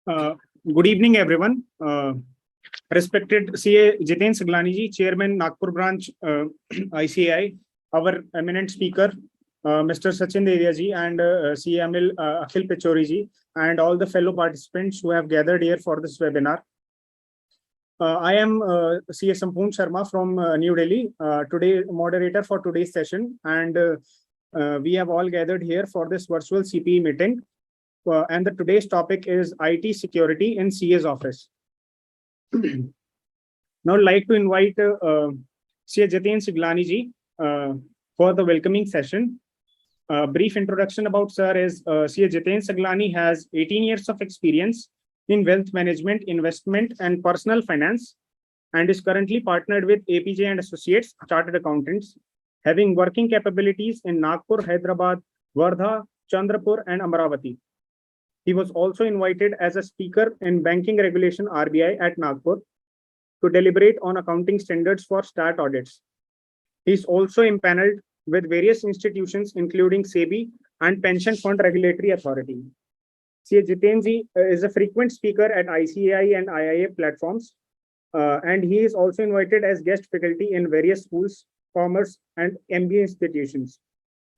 Uh, Good evening, everyone. Respected CA Jiten Saglani ji, Chairman Nagpur Branch ICAI, our eminent speaker, Mr. Sachin Deria ji, and CA Akhil Pechori ji, and all the fellow participants who have gathered here for this webinar. I am CA Sampoon Sharma from New Delhi, today moderator for today's session, and we have all gathered here for this virtual CPE meeting. And today's topic is IT security in CA's office. Now, I'd like to invite CA Jiten Siglani ji for the welcoming session. Brief introduction about sir is CA Jiten Siglani has 18 years of experience in wealth management, investment, and personal finance, and is currently partnered with APJ and Associates Chartered Accountants, having working capabilities in Nagpur, Hyderabad, Wardha, Chandrapur, and Amravati. He was also invited as a speaker in Banking Regulation RBI at Nagpur to deliberate on accounting standards for stat audits. He is also impaneled with various institutions, including SEBI and Pension Fund Regulatory Authority. CA Jiten ji is a frequent speaker at ICAI and IIA platforms, and he is also invited as guest faculty in various schools, commerce, and MBA institutions.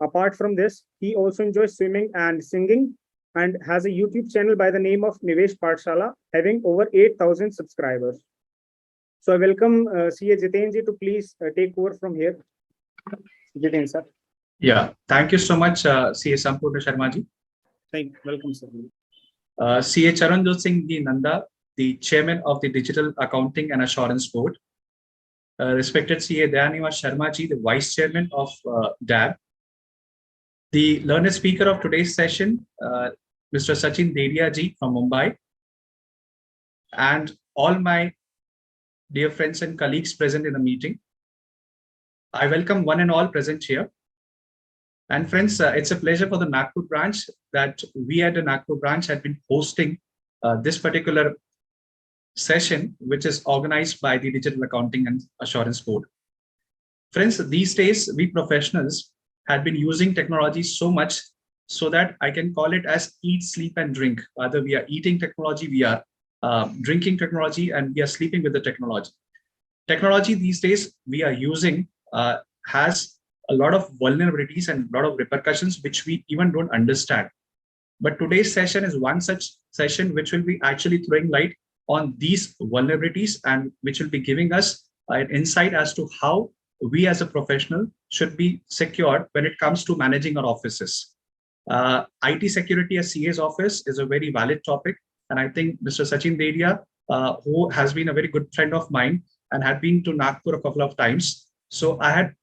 Apart from this, he also enjoys swimming and singing, and has a YouTube channel by the name of Nivesh Pathshala, having over 8,000 subscribers. So I welcome CA Jiten ji to please take over from here. Jiten sir. Yeah, thank you so much, CA Sampurna Sharma ji. Welcome, sir. CA Charanjot Singh Ji Nanda, the Chairman of the Digital Accounting and Assurance Board. Respected CA Dayanima Sharma ji, the Vice Chairman of DAB. The learned speaker of today's session, Mr. Sachin Deria ji from Mumbai, and all my dear friends and colleagues present in the meeting. I welcome one and all present here. And friends, it's a pleasure for the Nagpur branch that we at the Nagpur branch had been hosting this particular session, which is organized by the Digital Accounting and Assurance Board. Friends, these days, we professionals had been using technology so much so that I can call it as eat, sleep, and drink. Either we are eating technology, we are drinking technology, and we are sleeping with the technology. Technology these days we are using has a lot of vulnerabilities and a lot of repercussions which we even don't understand. But today's session is one such session which will be actually throwing light on these vulnerabilities and which will be giving us an insight as to how we as a professional should be secured when it comes to managing our offices. IT security at CA's office is a very valid topic. And I think Mr. Sachin Deria, who has been a very good friend of mine and had been to Nagpur a couple of times. So I had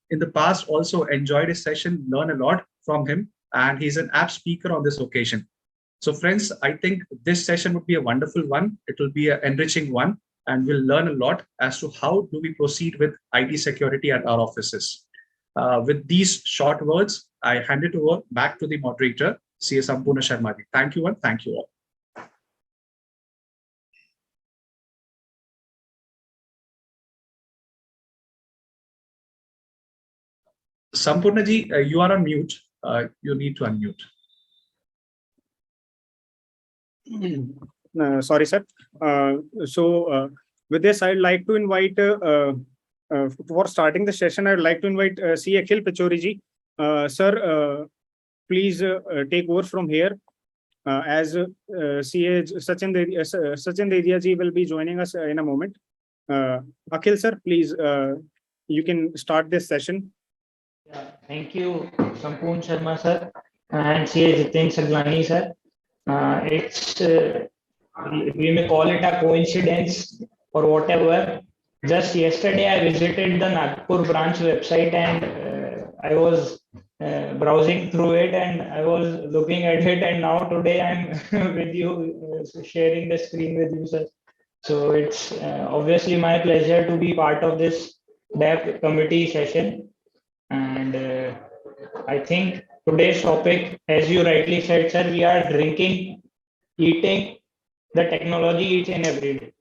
in the past also enjoyed his session, learned a lot from him, and he's an apt speaker on this occasion. So friends, I think this session would be a wonderful one. It will be an enriching one, and we'll learn a lot as to how do we proceed with IT security at our offices. With these short words, I hand it over back to the moderator, CA Sampurna Sharma ji. Thank you and thank you all. Sampurna ji, you are on mute. You need to unmute. Sorry, sir. With this, I'd like to invite, for starting the session, I'd like to invite C. Akhil Pechori ji. Sir, please take over from here. As CA Sachin Dedia ji will be joining us in a moment. Akhil sir, please, you can start this session. Yeah, thank you, Sampoon Sharma sir and CA Jiten Saglani sir. It's we may call it a coincidence or whatever. Just yesterday, I visited the Nagpur branch website and I was browsing through it and I was looking at it, and now today I'm with you, sharing the screen with you, sir. So it's obviously my pleasure to be part of this DAP committee session. And I think today's topic, as you rightly said, sir, we are drinking, eating the technology each and every day.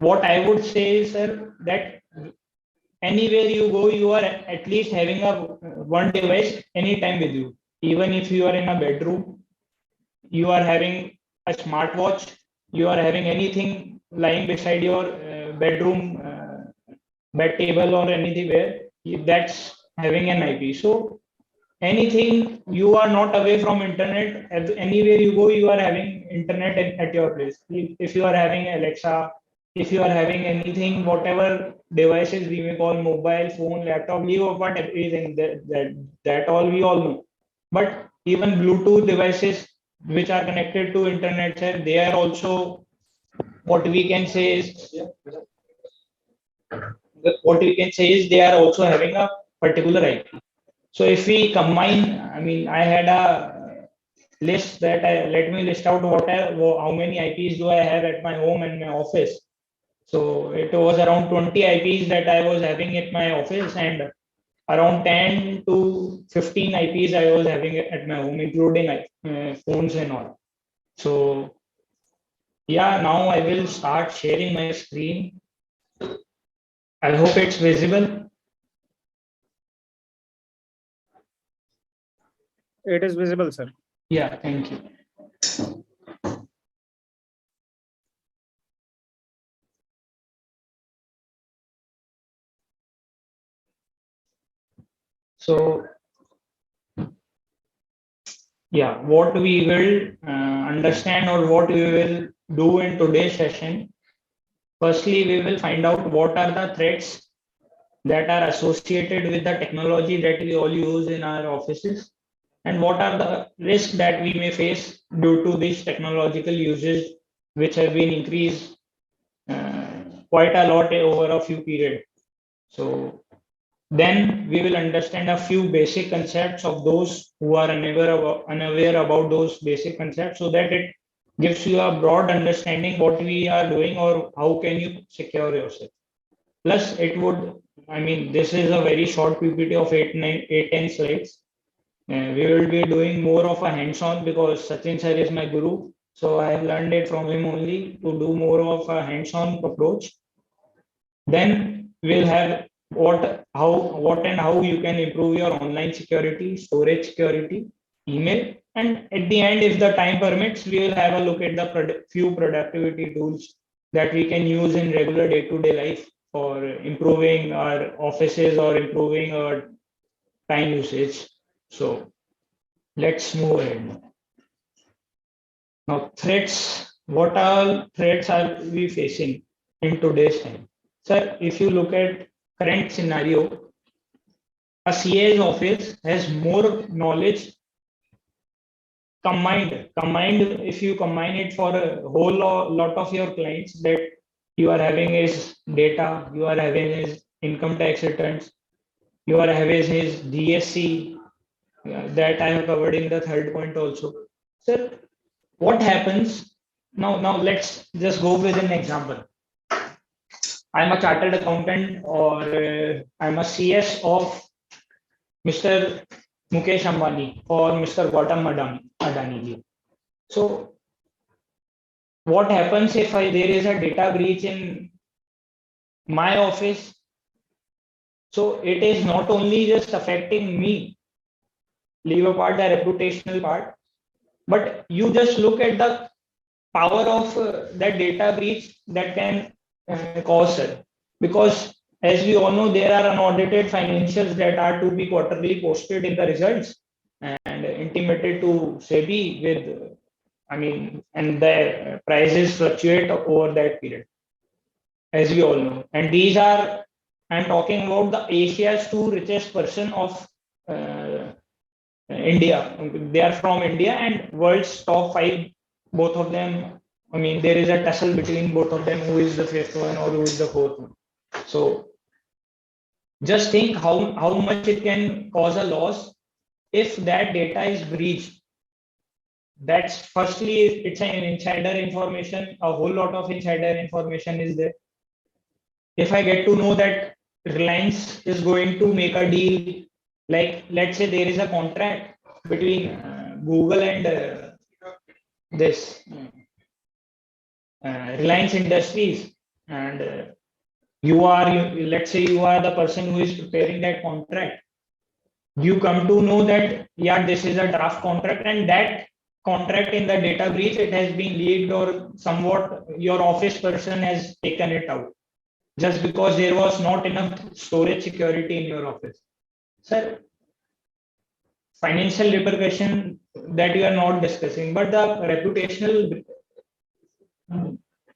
What I would say is, sir, that anywhere you go, you are at least having a one device anytime with you. Even if you are in a bedroom, you are having a smartwatch, you are having anything lying beside your bedroom bed table or anything where that's having an IP. So anything, you are not away from internet. Anywhere you go, you are having internet at your place. If you are having Alexa, if you are having anything, whatever devices we may call mobile phone, laptop, leave apart everything, that all we all know. But even Bluetooth devices which are connected to internet, they are also, what we can say is, they are also having a particular IP. So if we combine, I mean, I had a list that let me list out how many IPs do I have at my home and my office. So it was around 20 IPs that I was having at my office, and around 10 to 15 IPs I was having at my home, including phones and all. So yeah, now I will start sharing my screen. I hope it's visible. It is visible, sir. Yeah, thank you. So yeah, what we will understand, or what we will do in today's session, firstly, we will find out what are the threats that are associated with the technology that we all use in our offices, and what are the risks that we may face due to this technological usage, which have been increased quite a lot over a few period. So then we will understand a few basic concepts of those who are unaware about those basic concepts, so that it gives you a broad understanding what we are doing or how can you secure yourself. Plus, it would, I mean, this is a very short PPT of 10 slides. We will be doing more of a hands-on because Sachin sir is my guru. So I have learned it from him only to do more of a hands-on approach. Then we'll have what and how you can improve your online security, storage security, email, and at the end, if the time permits, we will have a look at the few productivity tools that we can use in regular day-to-day life for improving our offices or improving our time usage. So let's move ahead. Now, threats. What all threats are we facing in today's time? Sir, if you look at current scenario, a CA's office has more knowledge combined. If you combine it for a whole lot of your clients, that you are having his data, you are having his income tax returns, you are having his DSC, that I have covered in the third point also. Sir, what happens now? Let's just go with an example. I'm a chartered accountant, or I'm a CS of Mr. Mukesh Ambani or Mr. Gautam Adani. So what happens if there is a data breach in my office? So it is not only just affecting me, leave apart the reputational part, but you just look at the power of that data breach that can cause it. Because as we all know, there are unaudited financials that are to be quarterly posted in the results and intimated to SEBI with, I mean, and the prices fluctuate over that period, as we all know. And these are, I'm talking about the Asia's two richest person of India. They are from India, and world's top five, both of them. I mean, there is a tussle between both of them, who is the fifth one or who is the fourth one. So just think how much it can cause a loss if that data is breached. That's firstly, it's an insider information. A whole lot of insider information is there. If I get to know that Reliance is going to make a deal, like let's say there is a contract between Google and this Reliance Industries, and let's say you are the person who is preparing that contract. You come to know that, yeah, this is a draft contract, and that contract in the data breach, it has been leaked or somewhat your office person has taken it out just because there was not enough storage security in your office. Sir, financial repercussion that you are not discussing, but the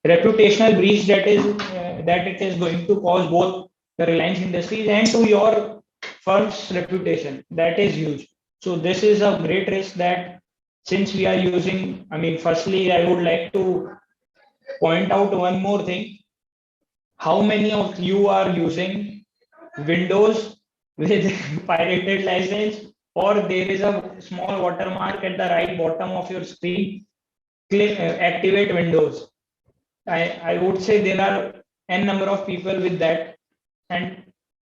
reputational breach that it is going to cause both the Reliance Industries and to your firm's reputation, that is huge. So this is a great risk that since we are using, I mean, firstly, I would like to point out one more thing. How many of you are using Windows with pirated license, or there is a small watermark at the right bottom of your screen? Click activate Windows. I would say there are n number of people with that, and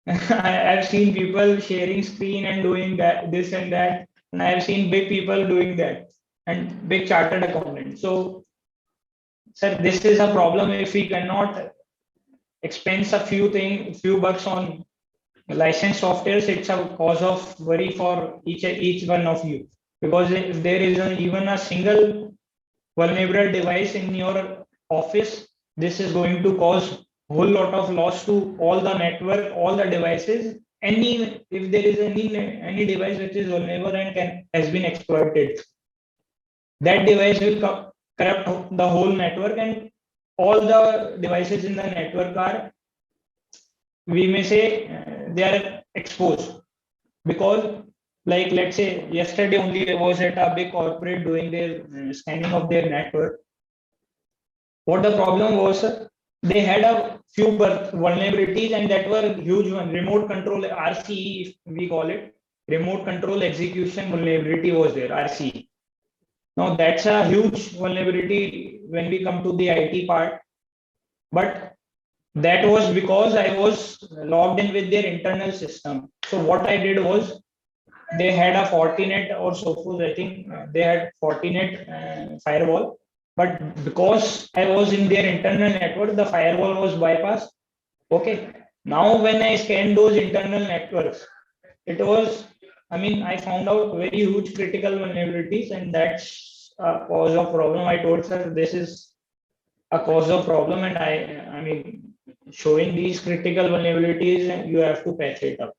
I've seen people sharing screen and doing that, this and that, and I've seen big people doing that, and big chartered accountants. So, sir, this is a problem if we cannot expense a few bucks on licensed softwares. It's a cause of worry for each one of you, because if there is even a single vulnerable device in your office, this is going to cause whole lot of loss to all the network, all the devices. If there is any device which is vulnerable and has been exploited, that device will corrupt the whole network, and all the devices in the network are, we may say, they are exposed. Because, like, let's say yesterday only I was at a big corporate doing their scanning of their network. What the problem was, they had a few vulnerabilities, and that were huge one. Remote control, RCE, we call it, remote control execution vulnerability was there, RCE. Now that's a huge vulnerability when we come to the IT part, but that was because I was logged in with their internal system. So what I did was, they had a Fortinet or Sophos, I think they had Fortinet firewall, but because I was in their internal network, the firewall was bypassed. Okay. Now when I scanned those internal networks, it was, I mean, I found out very huge critical vulnerabilities, and that's a cause of problem. I told sir, this is a cause of problem, and I mean, showing these critical vulnerabilities, you have to patch it up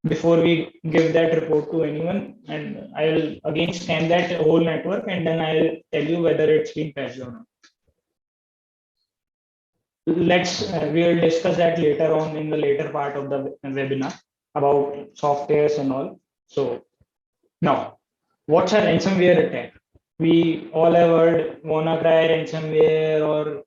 before we give that report to anyone. And I will again scan that whole network, and then I'll tell you whether it's been patched or not. We will discuss that later on in the later part of the webinar about softwares and all. So now, what's a ransomware attack? We all have heard WannaCry ransomware or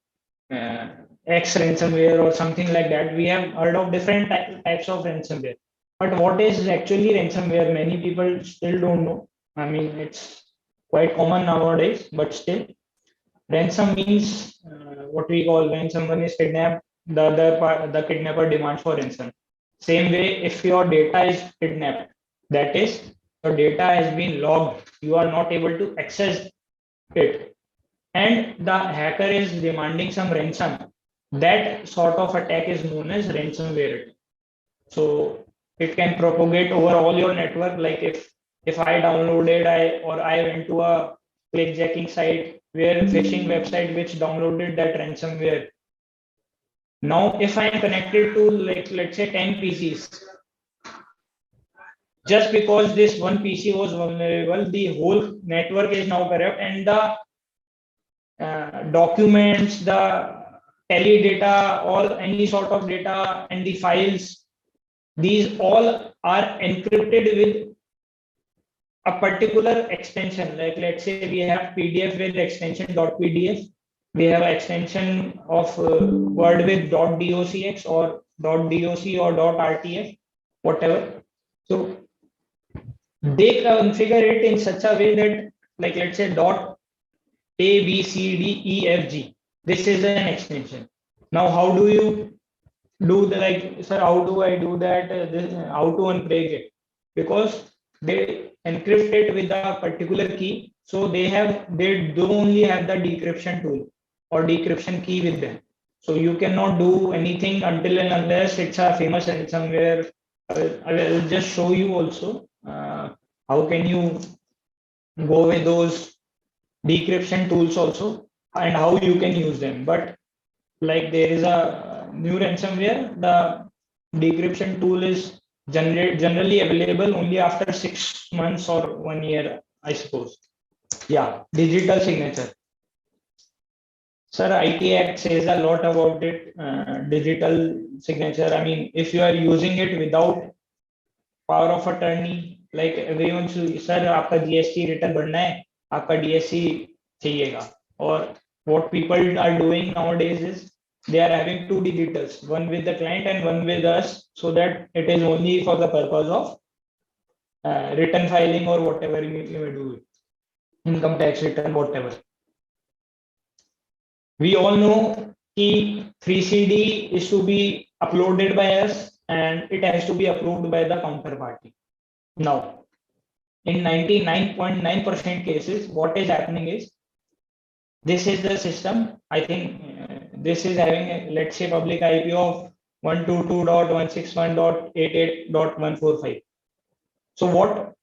X ransomware or something like that. We have heard of different types of ransomware. But what is actually ransomware? Many people still don't know. I mean, it's quite common nowadays, but still, ransom means what we call, when someone is kidnapped, the kidnapper demands for ransom. Same way, if your data is kidnapped, that is, your data has been logged, you are not able to access it, and the hacker is demanding some ransom. That sort of attack is known as ransomware. So it can propagate over all your network. Like if I downloaded, I went to a clickjacking site, where phishing website which downloaded that ransomware. Now, if I am connected to, like, let's say 10 PCs, just because this one PC was vulnerable, the whole network is now corrupt, and the documents, the tele data, or any sort of data, and the files, these all are encrypted with a particular extension. Like, let's say we have PDF with extension .pdf, we have an extension of Word with .docx or .doc or .rtf, whatever. So they configure it in such a way that, like, let's say .abcdefg, this is an extension. Now, how do you do the, like, sir, how do I do that? How to unbreak it? Because they encrypt it with a particular key, so they do only have the decryption tool or decryption key with them. So you cannot do anything until and unless it's a famous ransomware. I will just show you also how can you go with those decryption tools also and how you can use them. But like there is a new ransomware, the decryption tool is generally available only after 6 months or 1 year, I suppose. Yeah, digital signature. Sir, IT Act says a lot about it. Digital signature. I mean, if you are using it without power of attorney, like everyone should, sir, आपका GST return भरना है, आपका DSC चाहिएगा. Or what people are doing nowadays is they are having two digitals, one with the client and one with us, so that it is only for the purpose of return filing or whatever you may do, income tax return, whatever. We all know the 3CD is to be uploaded by us and it has to be approved by the counterparty. Now, in 99.9% cases, what is happening is this is the system. I think this is having a, let's say, public IP of 122.161.88.145. So what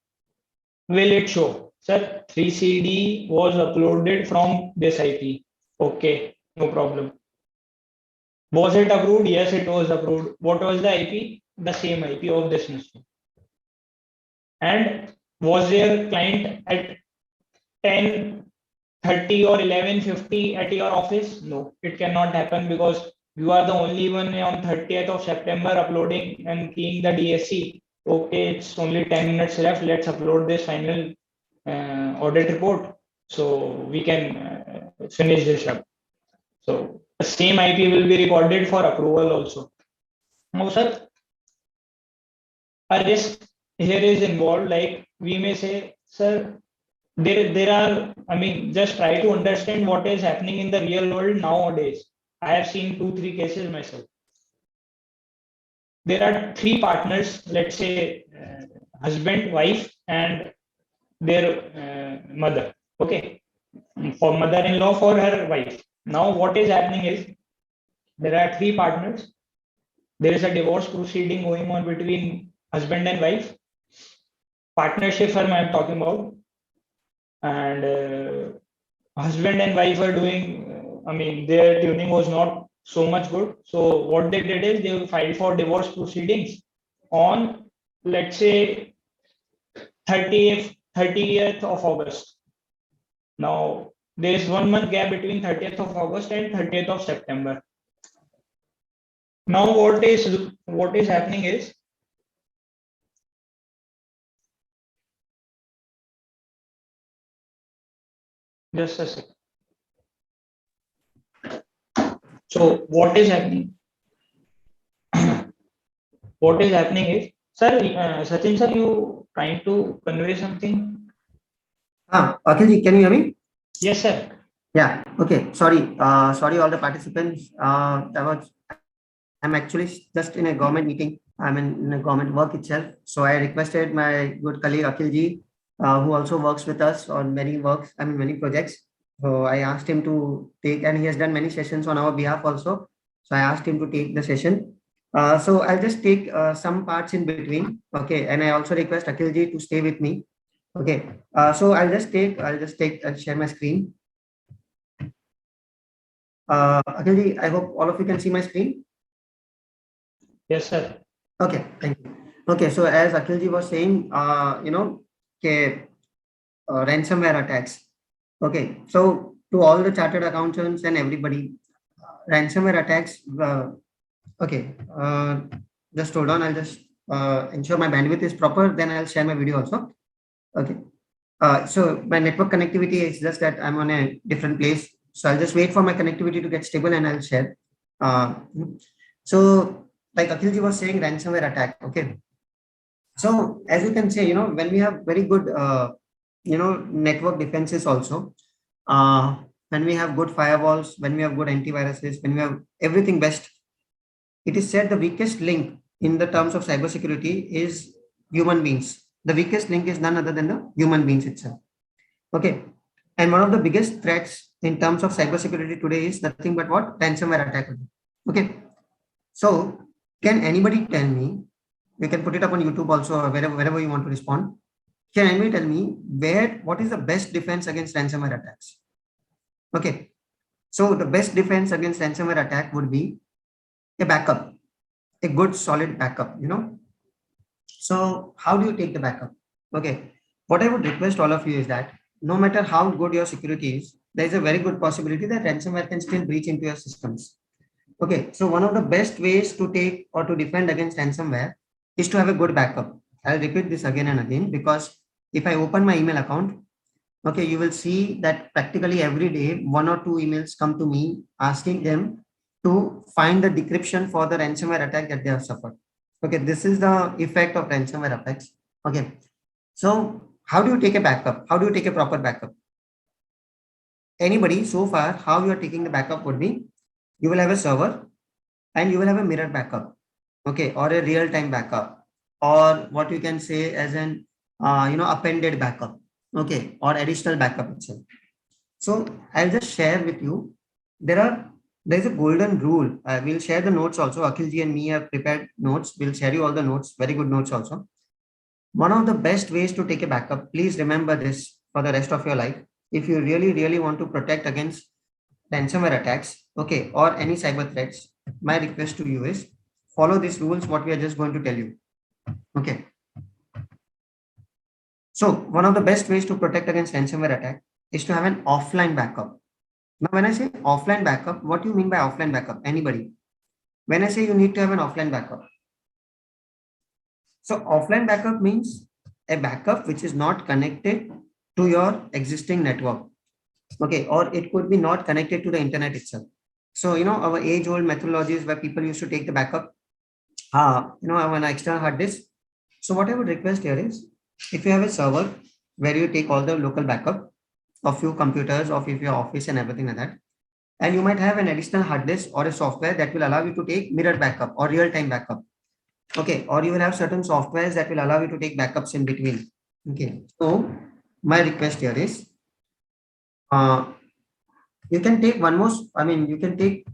will it show? Sir, 3CD was uploaded from this IP. Okay, no problem. Was it approved? Yes, it was approved. What was the IP? The same IP of this machine. And was there client at 10:30 or 11:50 at your office? No, it cannot happen because you are the only one on 30th of September uploading and keying the DSC. Okay, it's only 10 minutes left. Let's upload this final audit report so we can finish this up. So the same IP will be recorded for approval also. Now, sir, a risk here is involved. Like we may say, sir, there are, I mean, just try to understand what is happening in the real world nowadays. I have seen 2-3 cases myself. There are 3 partners, let's say husband, wife, and their mother. Okay, for mother-in-law, for her wife. Now, what is happening is there are 3 partners. There is a divorce proceeding going on between husband and wife. Partnership firm I am talking about. And husband and wife are doing, I mean, their tuning was not so much good. So what they did is they filed for divorce proceedings on, let's say, 30th of August. Now, there is 1 month gap between 30th of August and 30th of September. Now, what is happening is just a second. So what is happening? What is happening is, sir, Sachin sir, you trying to convey something? Akhilji, can you hear me? Yes, sir. Yeah. Okay. Sorry. Sorry, all the participants. I'm actually just in a government meeting. I'm in a government work itself. So I requested my good colleague Akhilji, who also works with us on many projects. So I asked him to take, and he has done many sessions on our behalf also. So I asked him to take the session. So I'll just take some parts in between. Okay. And I also request Akhilji to stay with me. Okay. So I'll share my screen. Akhilji, I hope all of you can see my screen. Yes, sir. Okay, thank you. Okay, so as Akhilji was saying, ransomware attacks. Okay, so to all the chartered accountants and everybody, ransomware attacks. Just hold on. I'll just ensure my bandwidth is proper. Then I'll share my video also. Okay. So my network connectivity is just that I'm on a different place. So I'll just wait for my connectivity to get stable and I'll share. So like Akhilji was saying, ransomware attack. Okay. So as you can say, when we have very good, network defenses also, when we have good firewalls, when we have good antiviruses, when we have everything best, it is said the weakest link in the terms of cybersecurity is human beings. The weakest link is none other than the human beings itself. Okay. And one of the biggest threats in terms of cybersecurity today is nothing but what? Ransomware attack. Okay. So can anybody tell me, you can put it up on YouTube also, wherever you want to respond. Can anybody tell me what is the best defense against ransomware attacks? Okay. So the best defense against ransomware attack would be a backup, a good solid backup, So how do you take the backup? Okay. What I would request all of you is that no matter how good your security is, there is a very good possibility that ransomware can still breach into your systems. Okay. So one of the best ways to take or to defend against ransomware is to have a good backup. I'll repeat this again and again, because if I open my email account, okay, you will see that practically every day, 1 or 2 emails come to me asking them to find the decryption for the ransomware attack that they have suffered. Okay, this is the effect of ransomware attacks. Okay, so how do you take a backup? How do you take a proper backup? Anybody so far, how you are taking the backup would be, you will have a server and you will have a mirror backup, okay, or a real-time backup, or what you can say as an appended backup, okay, or additional backup itself. So I'll just share with you. There's a golden rule. We'll share the notes also. Akhilji and me have prepared notes. We'll share you all the notes, very good notes also. One of the best ways to take a backup, please remember this for the rest of your life. If you really, really want to protect against ransomware attacks, okay, or any cyber threats, my request to you is follow these rules, what we are just going to tell you. Okay. So one of the best ways to protect against ransomware attack is to have an offline backup. Now, when I say offline backup, what do you mean by offline backup? Anybody? When I say you need to have an offline backup. So offline backup means a backup which is not connected to your existing network. Okay, or it could be not connected to the internet itself. So, our age-old methodologies where people used to take the backup, on an external hard disk. So what I would request here is, if you have a server where you take all the local backup of few computers, of your office and everything like that, and you might have an additional hard disk or a software that will allow you to take mirror backup or real-time backup. Okay, or you will have certain softwares that will allow you to take backups in between. Okay, so my request here is, you can take you can take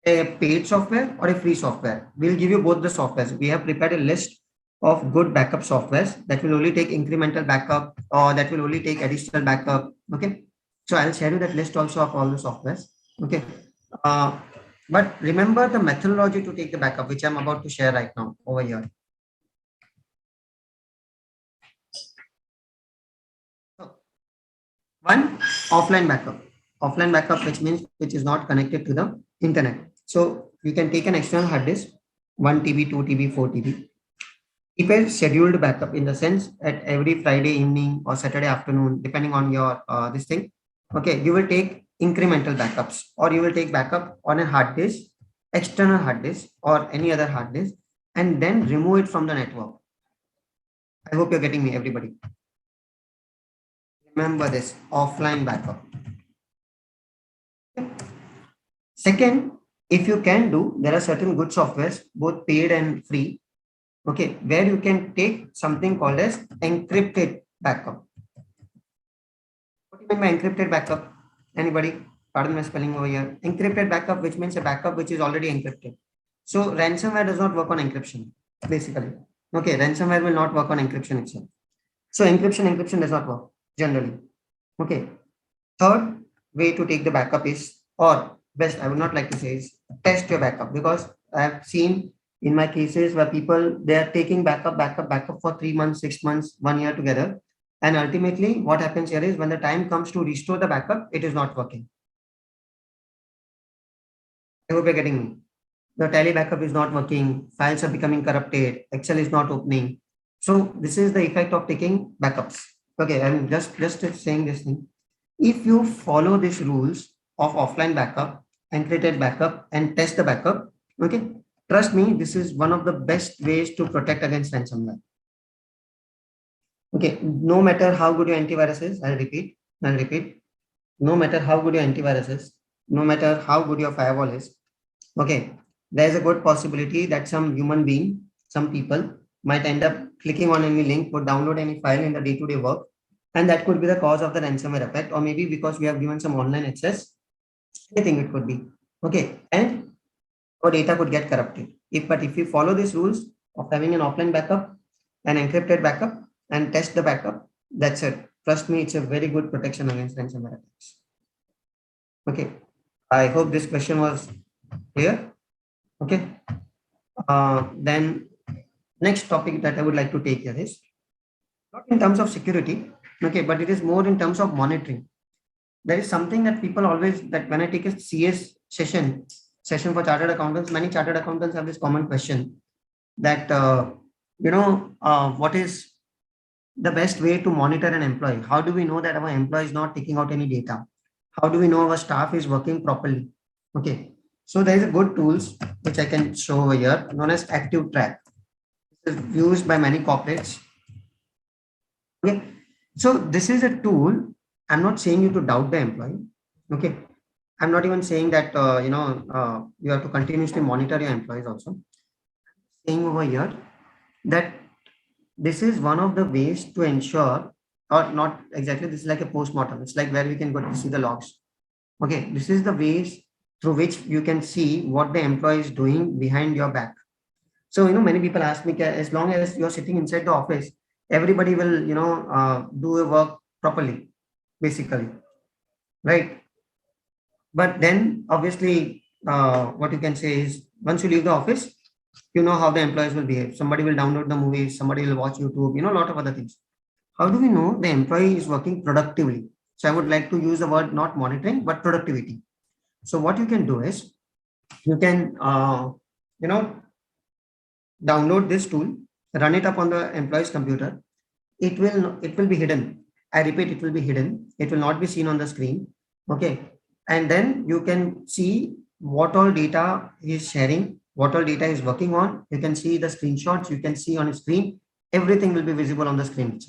a paid software or a free software. We'll give you both the softwares. We have prepared a list of good backup softwares that will only take incremental backup or that will only take additional backup. Okay, so I'll share you that list also of all the softwares. Okay, but remember the methodology to take the backup, which I'm about to share right now over here. So, one, offline backup, which is not connected to the internet. So you can take an external hard disk, 1 TB, 2 TB, 4 TB. Keep a scheduled backup, in the sense at every Friday evening or Saturday afternoon, depending on your this thing. Okay, you will take incremental backups, or you will take backup on a hard disk, external hard disk or any other hard disk, and then remove it from the network. I hope you're getting me, everybody. Remember this, offline backup. Second, if you can do, there are certain good softwares, both paid and free, okay, where you can take something called as encrypted backup. What do you mean by encrypted backup? Anybody? Pardon my spelling over here. Encrypted backup, which means a backup which is already encrypted. So ransomware does not work on encryption, basically. Okay, ransomware will not work on encryption itself. So encryption does not work generally. Okay. Third way to take the backup is, or best, I would not like to say, is test your backup, because I have seen in my cases where people, they are taking backup for 3 months, 6 months, 1 year together. And ultimately what happens here is, when the time comes to restore the backup, it is not working. I hope you're getting me. The Tally backup is not working, files are becoming corrupted, Excel is not opening. So this is the effect of taking backups. Okay, I'm just saying this thing. If you follow these rules of offline backup, encrypted backup, and test the backup, okay, trust me, this is one of the best ways to protect against ransomware. Okay, no matter how good your antivirus is, I'll repeat, no matter how good your antivirus is, no matter how good your firewall is, okay, there's a good possibility that some human being, some people might end up clicking on any link or download any file in the day-to-day work. And that could be the cause of the ransomware effect, or maybe because we have given some online access, anything it could be. Okay, and our data could get corrupted. But if you follow these rules of having an offline backup, an encrypted backup, and test the backup. That's it. Trust me, it's a very good protection against ransomware attacks. Okay. I hope this question was clear. Okay. Then next topic that I would like to take here is not in terms of security, okay, but it is more in terms of monitoring. There is something that people always, that when I take a CS session for chartered accountants, many chartered accountants have this common question that what is the best way to monitor an employee? How do we know that our employee is not taking out any data? How do we know our staff is working properly? Okay, so there is a good tools which I can show over here, known as Active Track. This is used by many corporates. Okay, so this is a tool. I'm not saying you to doubt the employee. Okay, I'm not even saying that you have to continuously monitor your employees also. I'm saying over here that this is one of the ways to ensure, or not exactly, this is like a post-mortem. It's like where we can go to see the logs. Okay, this is the ways through which you can see what the employee is doing behind your back. So, many people ask me, as long as you're sitting inside the office, everybody will, do a work properly, basically, right? But then obviously, what you can say is once you leave the office, you know how the employees will behave. Somebody will download the movies, somebody will watch YouTube, a lot of other things. How do we know the employee is working productively? So I would like to use the word not monitoring, but productivity. So what you can do is you can, download this tool, run it up on the employee's computer. It will be hidden. I repeat, it will be hidden. It will not be seen on the screen. Okay. And then you can see what all data he is sharing, what all data is working on. You can see the screenshots, you can see on a screen, everything will be visible on the screen.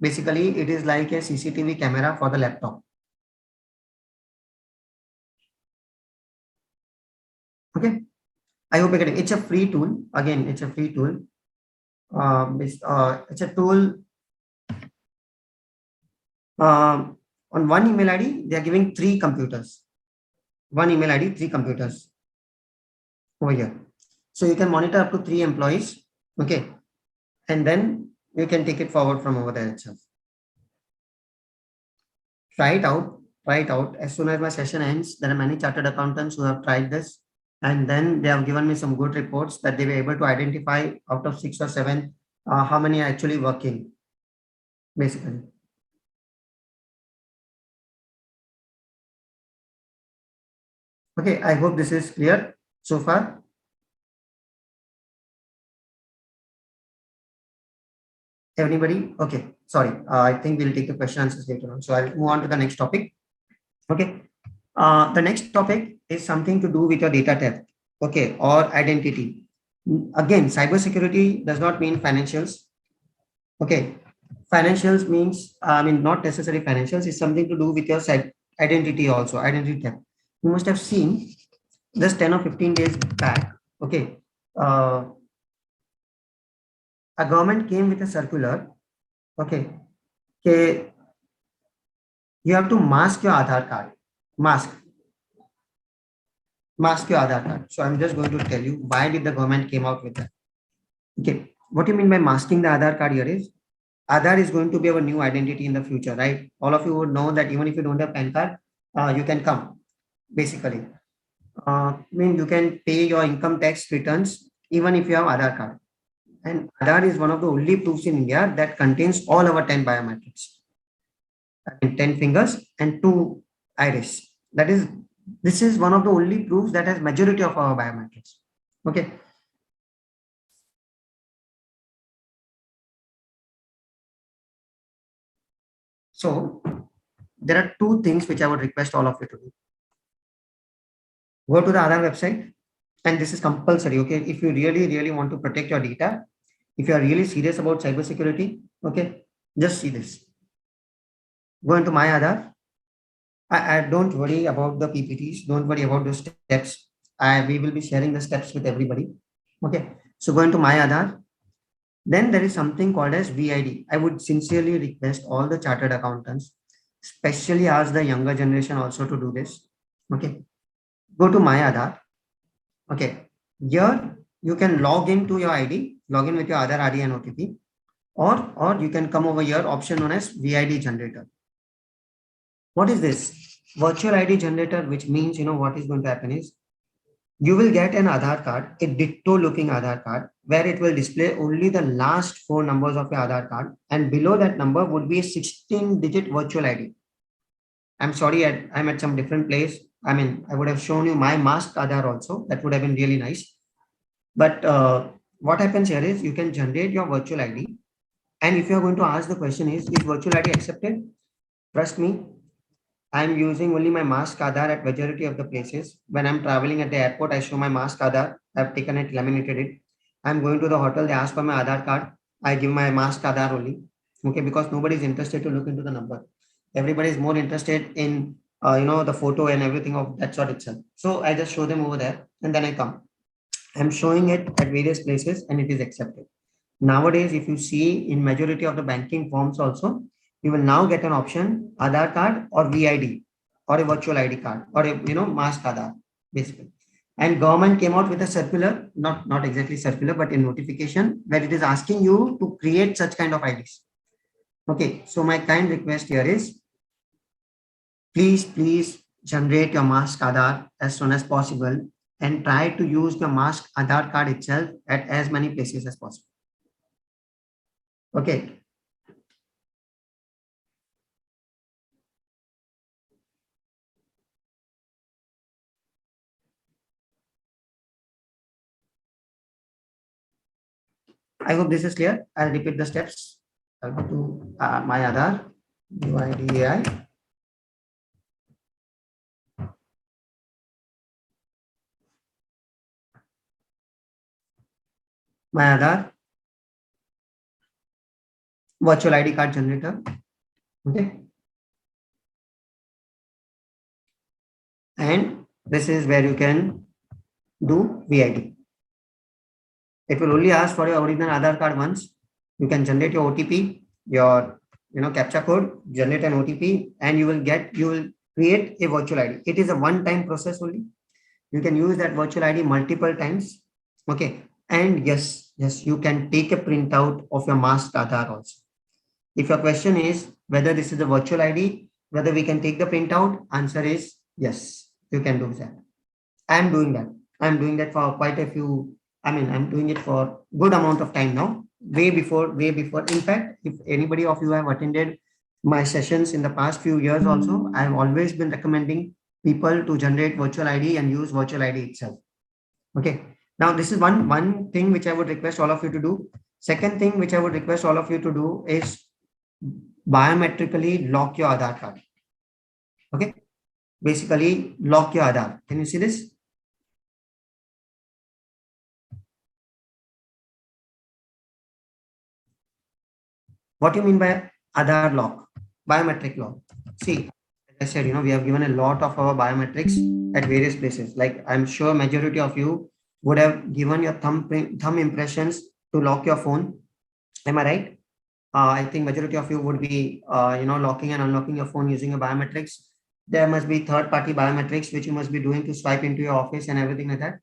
Basically, it is like a CCTV camera for the laptop. Okay. I hope you get it. It's a free tool. Again, it's a free tool. It's a tool. On one email ID, they are giving 3 computers. One email ID, 3 computers over here. So you can monitor up to 3 employees. Okay. And then you can take it forward from over there itself. Try it out. Try it out. As soon as my session ends, there are many chartered accountants who have tried this. And then they have given me some good reports that they were able to identify out of 6 or 7 how many are actually working, basically. Okay, I hope this is clear so far. Everybody? Okay, sorry. I think we'll take the question answers later on. So I'll move on to the next topic. Okay. The next topic is something to do with your data theft, okay, or identity. Again, cybersecurity does not mean financials. Okay, financials means, not necessarily financials. It's something to do with your identity also, identity theft. You must have seen just 10 or 15 days back, okay, a government came with a circular, okay, you have to mask your Aadhaar card. Mask your Aadhaar card. So I'm just going to tell you why did the government came out with that. Okay, what do you mean by masking the Aadhaar card here is, Aadhaar is going to be our new identity in the future, right? All of you would know that even if you don't have PAN card, you can come, basically. You can pay your income tax returns even if you have Aadhaar card. And Aadhaar is one of the only proofs in India that contains all our 10 biometrics. 10 fingers and 2 iris. This is one of the only proofs that has majority of our biometrics. Okay. So there are 2 things which I would request all of you to do. Go to the Aadhaar website, and this is compulsory. Okay. If you really want to protect your data, if you are really serious about cybersecurity, okay, just see this. Go into My Aadhaar. I don't worry about the PPTs. Don't worry about those steps. We will be sharing the steps with everybody. Okay. So go into My Aadhaar. Then there is something called as VID. I would sincerely request all the chartered accountants, especially ask the younger generation also to do this. Okay. Go to My Aadhaar. Okay. Here you can log into your ID, log in with your Aadhaar ID and OTP. or you can come over here, option known as VID generator. What is this? Virtual ID generator, which means, what is going to happen is you will get an Aadhaar card, a ditto looking Aadhaar card, where it will display only the last 4 numbers of your Aadhaar card. And below that number would be a 16-digit virtual ID. I'm sorry, I'm at some different place. I mean, I would have shown you my masked Aadhaar also. That would have been really nice. But what happens here is you can generate your virtual ID. And if you're going to ask the question is virtual ID accepted? Trust me, I'm using only my mask Aadhaar at majority of the places. When I'm traveling at the airport, I show my mask Aadhaar. I've taken it, laminated it. I'm going to the hotel, they ask for my Aadhaar card. I give my mask Aadhaar only. Okay, because nobody is interested to look into the number. Everybody is more interested in, the photo and everything of that sort itself. So I just show them over there and then I come. I'm showing it at various places and it is accepted. Nowadays, if you see in majority of the banking forms also, you will now get an option Aadhaar card or VID or a virtual ID card or a mask Aadhaar basically. And government came out with a circular, not exactly circular, but a notification where it is asking you to create such kind of IDs. Okay, so my kind request here is please generate your mask Aadhaar as soon as possible and try to use the mask Aadhaar card itself at as many places as possible. Okay. I hope this is clear. I'll repeat the steps. I'll go to my Aadhaar, UIDAI. My Aadhaar, virtual ID card generator. Okay. And this is where you can do VID. It will only ask for your original Aadhaar card once. You can generate your OTP, your captcha code, generate an OTP, and you will create a virtual ID. It is a one-time process only. You can use that virtual ID multiple times. Okay. And yes, you can take a printout of your masked Aadhaar also. If your question is whether this is a virtual ID, whether we can take the printout, answer is yes, you can do that. I'm doing that. I'm doing that for quite a few. I'm doing it for good amount of time now, way before. In fact, if anybody of you have attended my sessions in the past few years also, I've always been recommending people to generate virtual ID and use virtual ID itself. Okay. Now, this is one thing which I would request all of you to do. Second thing which I would request all of you to do is biometrically lock your Aadhaar card. Okay. Basically, lock your Aadhaar. Can you see this? What do you mean by Aadhaar lock? Biometric lock. See, as I said, we have given a lot of our biometrics at various places. Like I'm sure majority of you would have given your thumb impressions to lock your phone. Am I right? I think majority of you would be, locking and unlocking your phone using your biometrics. There must be third-party biometrics which you must be doing to swipe into your office and everything like that,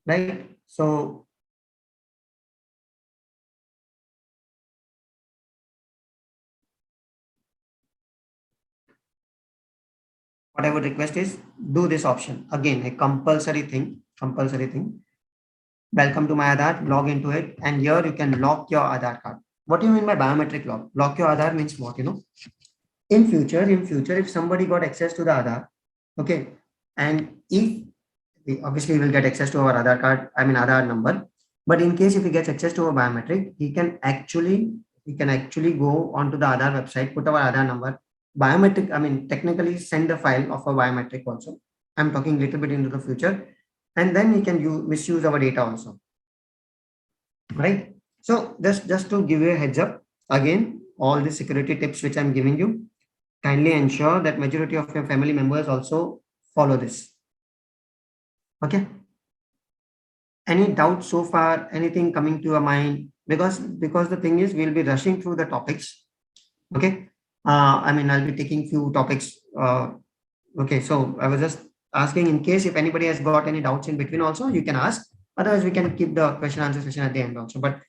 right? So what I would request is do this option. Again, a compulsory thing. Welcome to my Aadhaar, log into it, and here you can lock your Aadhaar card. What do you mean by biometric lock? Lock your Aadhaar means what? In future, if somebody got access to the Aadhaar, okay, and if obviously we will get access to our Aadhaar card, Aadhaar number, but in case if he gets access to a biometric, he can actually go onto the Aadhaar website, put our Aadhaar number, biometric, technically send a file of a biometric also. I'm talking a little bit into the future, and then he can misuse our data also, right? So just to give you a heads up, again, all the security tips which I'm giving you, kindly ensure that majority of your family members also follow this. Okay. Any doubts so far? Anything coming to your mind? Because the thing is, we'll be rushing through the topics. Okay. I'll be taking few topics. Okay. So I was just asking in case if anybody has got any doubts in between also, you can ask. Otherwise, we can keep the question answer session at the end also. But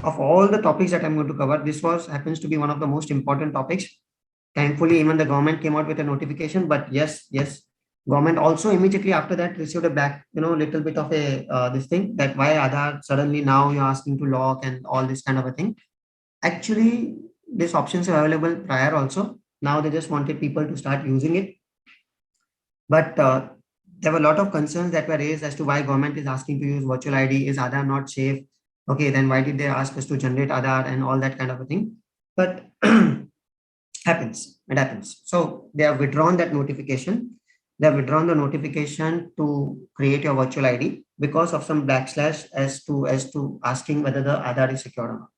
of all the topics that I'm going to cover, this happens to be one of the most important topics. Thankfully, even the government came out with a notification, but yes, government also immediately after that received a back, little bit of a this thing that why Aadhaar suddenly now you're asking to lock and all this kind of a thing. Actually, these options are available prior also. Now they just wanted people to start using it. But there were a lot of concerns that were raised as to why government is asking to use virtual ID. Is Aadhaar not safe? Okay, then why did they ask us to generate Aadhaar and all that kind of a thing? But it happens. So they have withdrawn that notification. They have withdrawn the notification to create your virtual ID because of some backslash as to asking whether the Aadhaar is secure or not.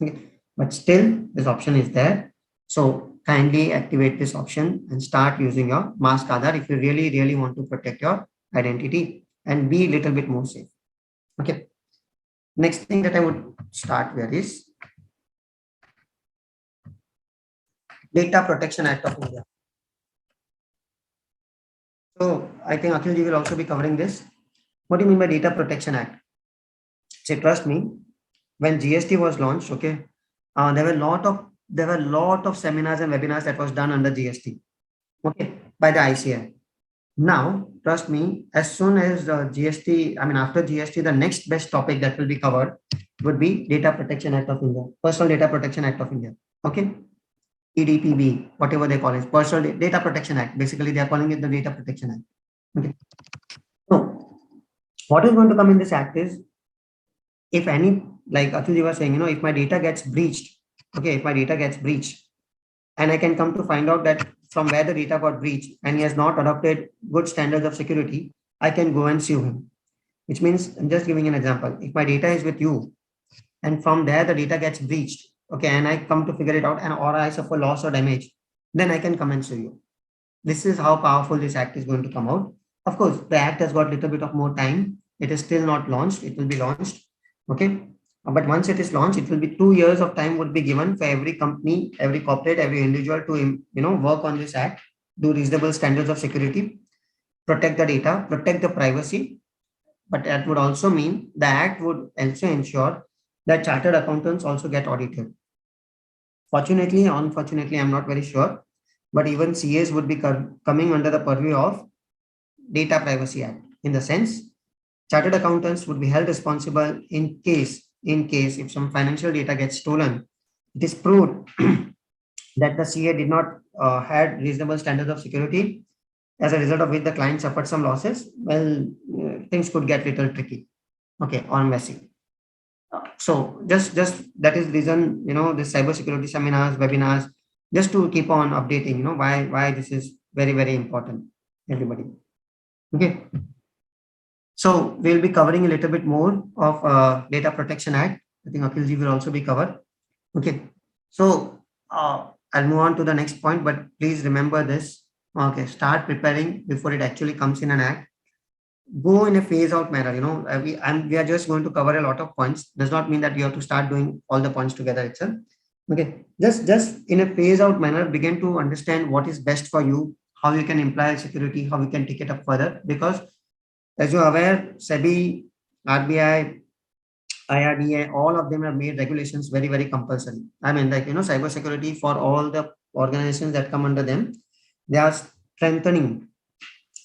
Okay. But still, this option is there. So kindly activate this option and start using your mask Aadhaar if you really want to protect your identity and be a little bit more safe. Okay. Next thing that I would start with is Data Protection Act of India. So I think Akhilji will also be covering this. What do you mean by Data Protection Act? Say, trust me, when GST was launched, okay, there were a lot of seminars and webinars that was done under GST, okay, by the ICI. Now, trust me, as soon as after GST, the next best topic that will be covered would be Data Protection Act of India, Personal Data Protection Act of India, okay, EDPB, whatever they call it, Personal Data Protection Act. Basically, they are calling it the Data Protection Act. Okay. So, what is going to come in this act is, if any, like Atul was saying, if my data gets breached, okay, if my data gets breached, and I can come to find out that from where the data got breached and he has not adopted good standards of security, I can go and sue him. Which means, I'm just giving an example. If my data is with you, and from there the data gets breached, okay, and I come to figure it out, and or I suffer loss or damage, then I can come and sue you. This is how powerful this act is going to come out. Of course, the act has got a little bit of more time. It is still not launched. It will be launched. Okay. But once it is launched, it will be 2 years of time would be given for every company, every corporate, every individual to, work on this act, do reasonable standards of security, protect the data, protect the privacy. But that would also mean the act would also ensure that chartered accountants also get audited. Fortunately, unfortunately, I'm not very sure, but even CAs would be coming under the purview of Data Privacy Act, in the sense chartered accountants would be held responsible in case if some financial data gets stolen, it is proved that the CA did not had reasonable standards of security, as a result of which the client suffered some losses. Well, things could get little tricky, okay, or messy. So just that is reason, this cybersecurity seminars, webinars, just to keep on updating, why this is very important, everybody. Okay. So we'll be covering a little bit more of Data Protection Act. I think Akhilji will also be covered. Okay. So I'll move on to the next point, but please remember this. Okay. Start preparing before it actually comes in an act. Go in a phase out manner. We are just going to cover a lot of points. Does not mean that you have to start doing all the points together itself. Okay. Just in a phase out manner, begin to understand what is best for you, how you can imply security, how you can take it up further. Because as you're aware, SEBI, RBI, IRDA, all of them have made regulations very compulsory. I mean, cybersecurity for all the organizations that come under them, they are strengthening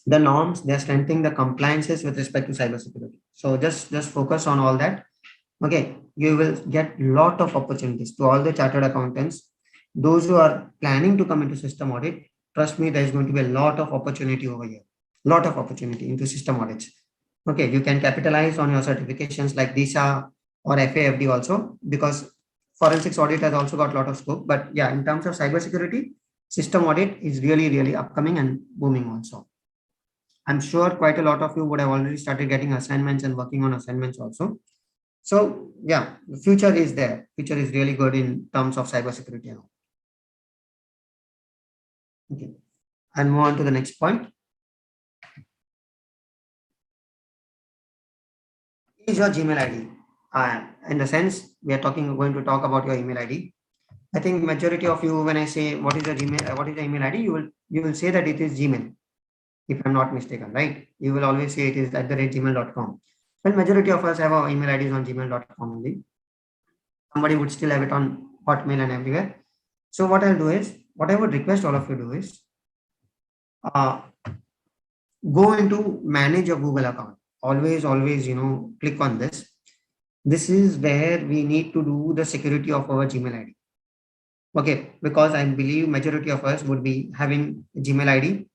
the norms, they're strengthening the compliances with respect to cybersecurity. So just focus on all that. Okay, you will get lot of opportunities to all the chartered accountants. Those who are planning to come into system audit, trust me, there is going to be a lot of opportunity over here. Lot of opportunity into system audits. Okay, you can capitalize on your certifications like DISA or FAFD also, because forensics audit has also got a lot of scope. But yeah, in terms of cybersecurity, system audit is really upcoming and booming also. I'm sure quite a lot of you would have already started getting assignments and working on assignments also. So yeah, the future is there. Future is really good in terms of cybersecurity. Okay, and move on to the next point. Is your Gmail ID? In the sense, we are going to talk about your email ID. I think majority of you, when I say what is the Gmail, what is the email ID, you will say that it is Gmail. If I'm not mistaken, right? You will always say it is @gmail.com. Well, majority of us have our email IDs on gmail.com only. somebody would still have it on Hotmail and everywhere. So what I'll do is, what I would request all of you do is, go into manage your Google account. Always, click on this. This is where we need to do the security of our Gmail ID. Okay, because I believe majority of us would be having a Gmail ID.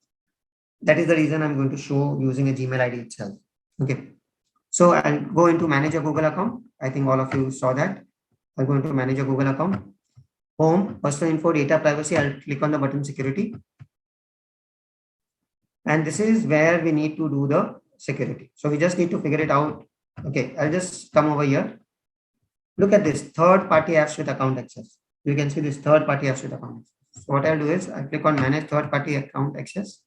That is the reason I'm going to show using a Gmail ID itself. Okay, so I'll go into manage a Google account. I think all of you saw that. I'll go into manage a Google account. Home, personal info, data privacy. I'll click on the button security. And this is where we need to do the security. So we just need to figure it out. Okay, I'll just come over here. Look at this third-party apps with account access. You can see this third-party apps with account access. So what I'll do is I click on manage third-party account access.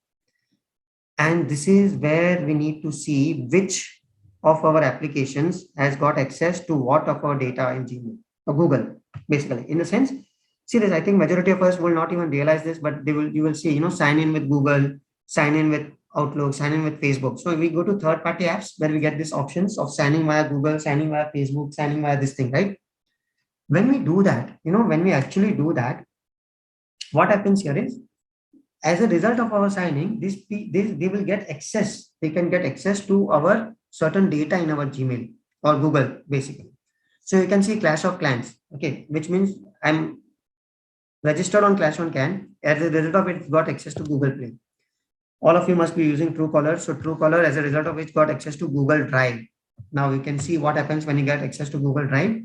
And this is where we need to see which of our applications has got access to what of our data in Gmail or Google, basically. In a sense, see this, I think majority of us will not even realize this, but you will see, sign in with Google, sign in with Outlook, sign in with Facebook. So we go to third-party apps where we get these options of signing via Google, signing via Facebook, signing via this thing, right? When we do that, when we actually do that, what happens here is, as a result of our signing, they will get access. They can get access to our certain data in our Gmail or Google, basically. So you can see Clash of Clans, okay, which means I'm registered on Clash of Clans. As a result of it, it's got access to Google Play. All of you must be using Truecaller. So Truecaller, as a result of which, got access to Google Drive. Now you can see what happens when you get access to Google Drive.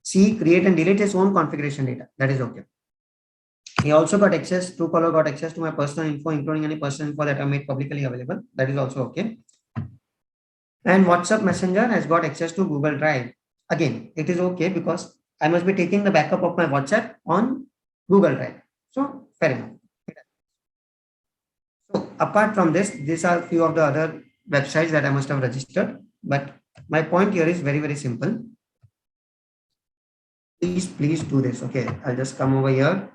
See, create and delete his own configuration data. That is okay. He also got access, Truecaller got access to my personal info, including any personal info that I made publicly available. That is also okay. And WhatsApp Messenger has got access to Google Drive. Again, it is okay because I must be taking the backup of my WhatsApp on Google Drive. So fair enough. So apart from this, these are a few of the other websites that I must have registered. But my point here is very, very simple. Please do this. Okay, I'll just come over here.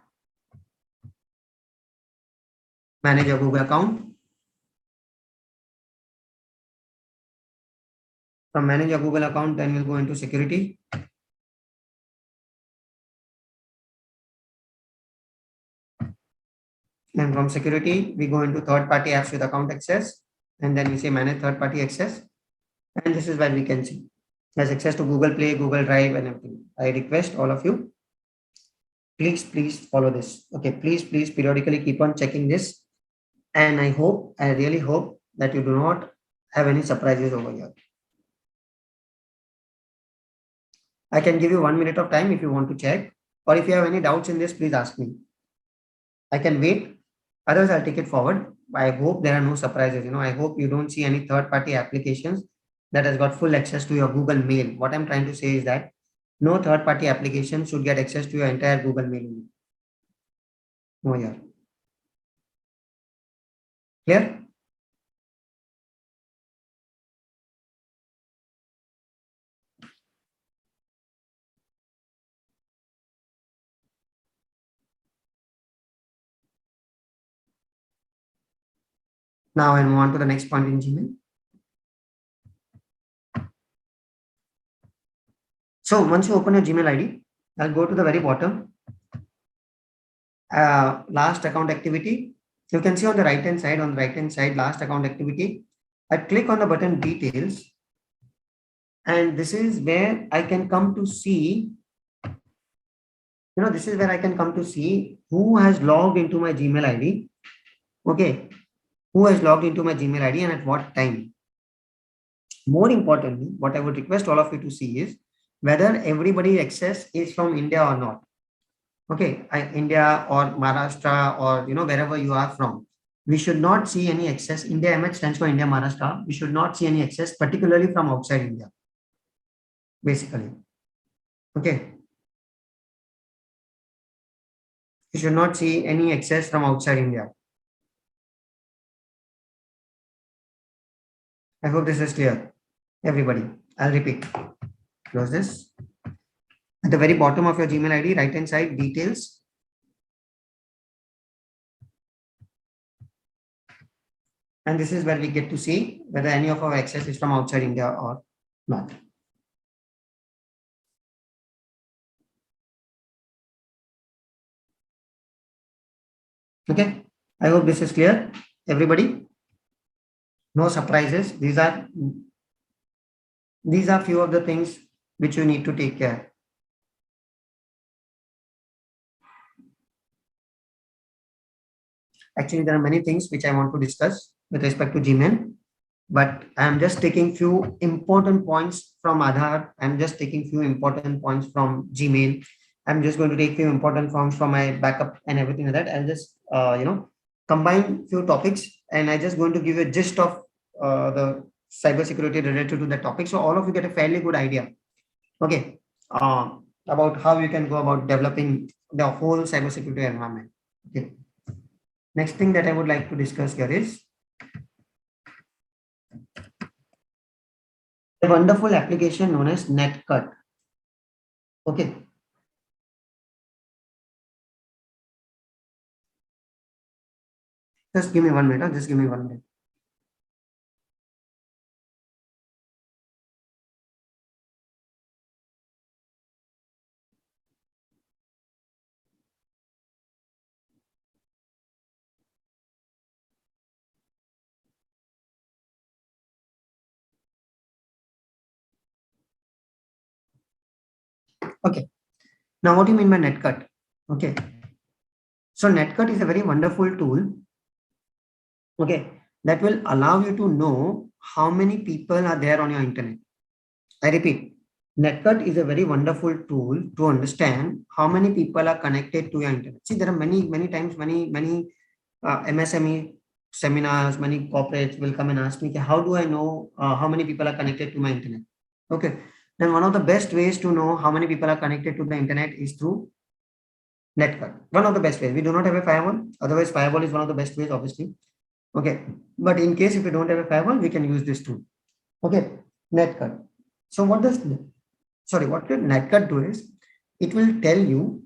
Manage your Google account. From manage your Google account, then we'll go into security. And from security, we go into third-party apps with account access. And then we say manage third-party access. And this is where we can see has access to Google Play, Google Drive, and everything. I request all of you, please follow this. Okay, please periodically keep on checking this. And I really hope that you do not have any surprises over here. I can give you 1 minute of time if you want to check, or if you have any doubts in this, please ask me. I can wait. Otherwise, I'll take it forward. I hope there are no surprises. I hope you don't see any third-party applications that has got full access to your Google Mail. What I'm trying to say is that no third-party application should get access to your entire Google Mail. Oh, yeah. Clear? Now I'll move on to the next point in Gmail. So once you open your Gmail ID, I'll go to the very bottom. Last account activity. You can see on the right hand side, last account activity. I click on the button details. And this is where I can come to see, this is where I can come to see who has logged into my Gmail ID. Okay. Who has logged into my Gmail ID and at what time. More importantly, what I would request all of you to see is whether everybody's access is from India or not. Okay, India or Maharashtra or wherever you are from. We should not see any access. India MH stands for India Maharashtra. We should not see any access, particularly from outside India. Basically. Okay. You should not see any access from outside India. I hope this is clear. Everybody, I'll repeat. Close this. At the very bottom of your Gmail ID, right hand side, details. And this is where we get to see whether any of our access is from outside India or not. Okay, I hope this is clear, everybody. No surprises. These are few of the things which you need to take care. Actually, there are many things which I want to discuss with respect to Gmail, but I'm just taking few important points from Aadhaar. I'm just taking few important points from Gmail. I'm just going to take few important forms from my backup and everything like that. I'll just combine few topics, and I just going to give you a gist of the cybersecurity related to the topic, so all of you get a fairly good idea. Okay, about how you can go about developing the whole cybersecurity environment. Okay. Next thing that I would like to discuss here is a wonderful application known as NetCut. Okay. Just give me 1 minute. Just give me 1 minute. Okay. Now, what do you mean by NetCut? Okay. So NetCut is a very wonderful tool. Okay, that will allow you to know how many people are there on your internet. I repeat, NetCut is a very wonderful tool to understand how many people are connected to your internet. See, there are many times, many MSME seminars, many corporates will come and ask me, how do I know how many people are connected to my internet? Okay, then one of the best ways to know how many people are connected to the internet is through NetCut. One of the best ways. We do not have a firewall. Otherwise, firewall is one of the best ways, obviously. Okay, but in case if you don't have a firewall, we can use this tool. Okay, NetCut. So what does what NetCut do is it will tell you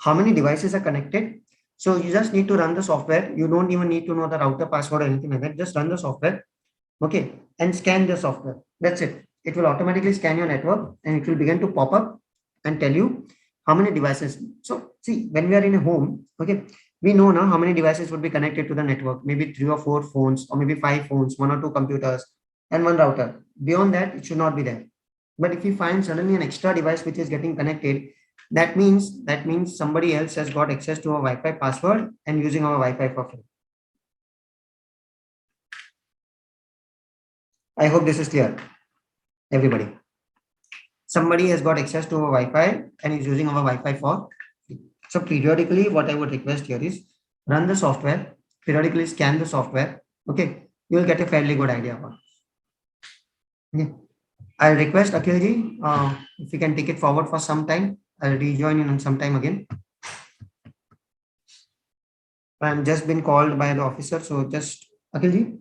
how many devices are connected. So you just need to run the software. You don't even need to know the router password or anything like that. Just run the software. Okay, and scan the software. That's it. It will automatically scan your network and it will begin to pop up and tell you how many devices. So see, when we are in a home, okay, we know now how many devices would be connected to the network. Maybe 3 or 4 phones, or maybe 5 phones, 1 or 2 computers, and 1 router. Beyond that, it should not be there. But if you find suddenly an extra device which is getting connected, that means somebody else has got access to a Wi-Fi password and using our Wi-Fi for free. I hope this is clear, everybody. Somebody has got access to a Wi-Fi and is using our Wi-Fi for free. So periodically, what I would request here is run the software, periodically scan the software. Okay, you will get a fairly good idea about it. Okay. I'll request Akhilji, if you can take it forward for some time. I'll rejoin in some time again. I'm just been called by the officer, so just Akhilji.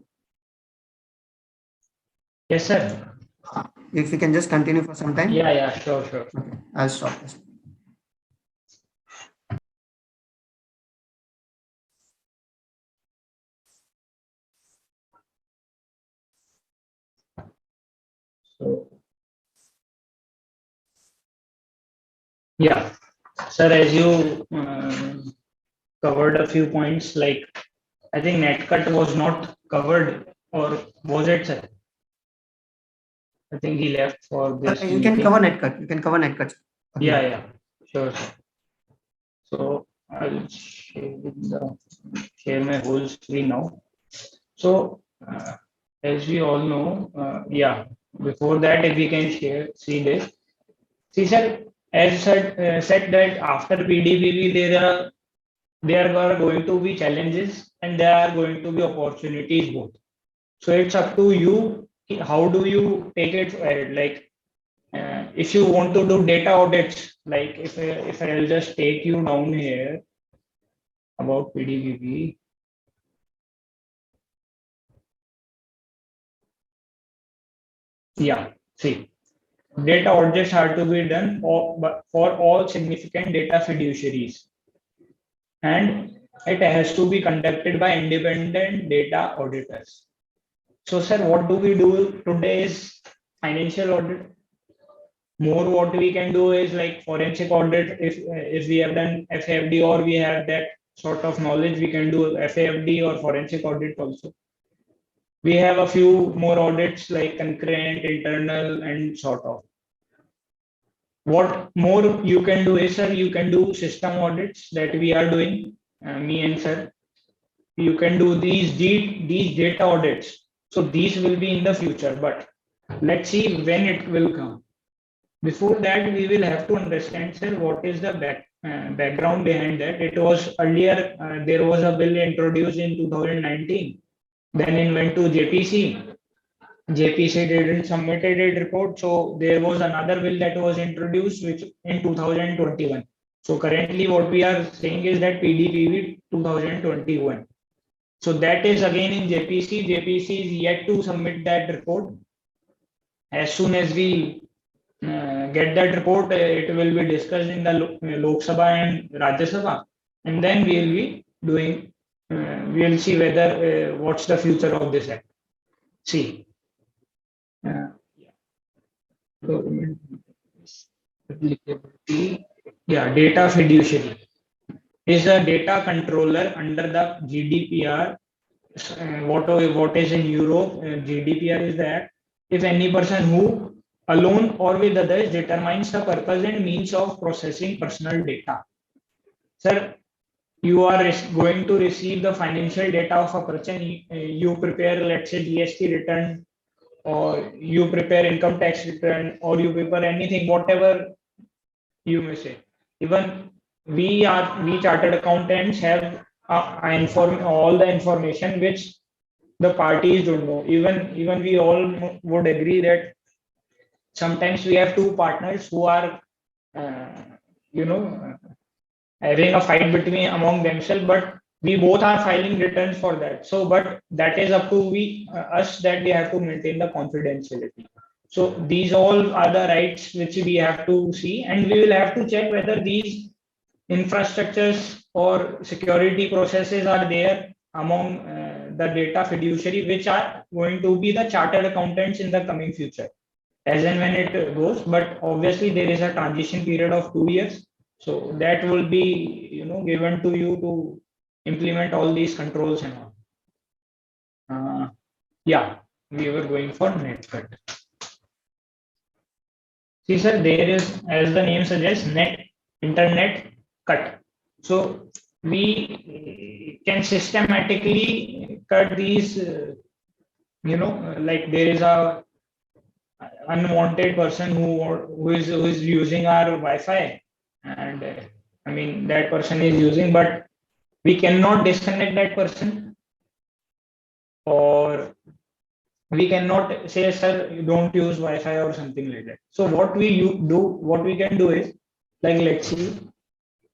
Yes, sir. If you can just continue for some time. Yeah, sure. Okay, I'll stop this. So, yeah, sir, as you covered a few points, like I think NetCut was not covered, or was it, sir? I think he left for this. You can cover NetCut. You can cover NetCut. Okay. Yeah, sure, sir. So I'll share my whole screen now. So as we all know, before that, if we can see this. See, sir, as said that after PDPP, there are going to be challenges and there are going to be opportunities both. So it's up to you. How do you take it ahead? Like, if you want to do data audits, like if I'll just take you down here about PDPP. Yeah, see, data audits have to be done for all significant data fiduciaries, and it has to be conducted by independent data auditors. So, sir, what do we do today is financial audit. More what we can do is like forensic audit if we have done FFD or we have that sort of knowledge, we can do FAFD or forensic audit also. We have a few more audits like concurrent, internal, and sort of. What more you can do is, sir, you can do system audits that we are doing, me and sir. You can do these data audits. So these will be in the future, but let's see when it will come. Before that, we will have to understand, sir, what is the background behind that. It was earlier, there was a bill introduced in 2019. Then it went to JPC. JPC didn't submit a report, so there was another bill that was introduced, which in 2021. So currently, what we are saying is that PDPV 2021. So that is again in JPC. JPC is yet to submit that report. As soon as we get that report, it will be discussed in the Lok Sabha and Rajya Sabha, and then we will be doing. We will see whether what's the future of this act. See. Government applicability. Yeah, data fiduciary is a data controller under the GDPR. What is in Europe? GDPR is that if any person who alone or with others determines the purpose and means of processing personal data. Sir, you are going to receive the financial data of a person. You prepare, let's say, GST return, or you prepare income tax return, or you prepare anything, whatever you may say. Even we chartered accountants have inform all the information which the parties don't know. Even we all would agree that sometimes we have two partners who are having a fight between among themselves, but we both are filing returns for that. So, but that is up to us that we have to maintain the confidentiality. So these all are the rights which we have to see, and we will have to check whether these infrastructures or security processes are there among the data fiduciary, which are going to be the chartered accountants in the coming future, as and when it goes. But obviously there is a transition period of 2 years. So that will be, given to you to implement all these controls and all. Yeah, we were going for net cut. See, sir, there is, as the name suggests, internet cut. So we can systematically cut these, like there is a unwanted person who is using our Wi-Fi, and I mean that person is using, but we cannot disconnect that person, or we cannot say, sir, you don't use Wi-Fi or something like that. So what we can do is, like, let's see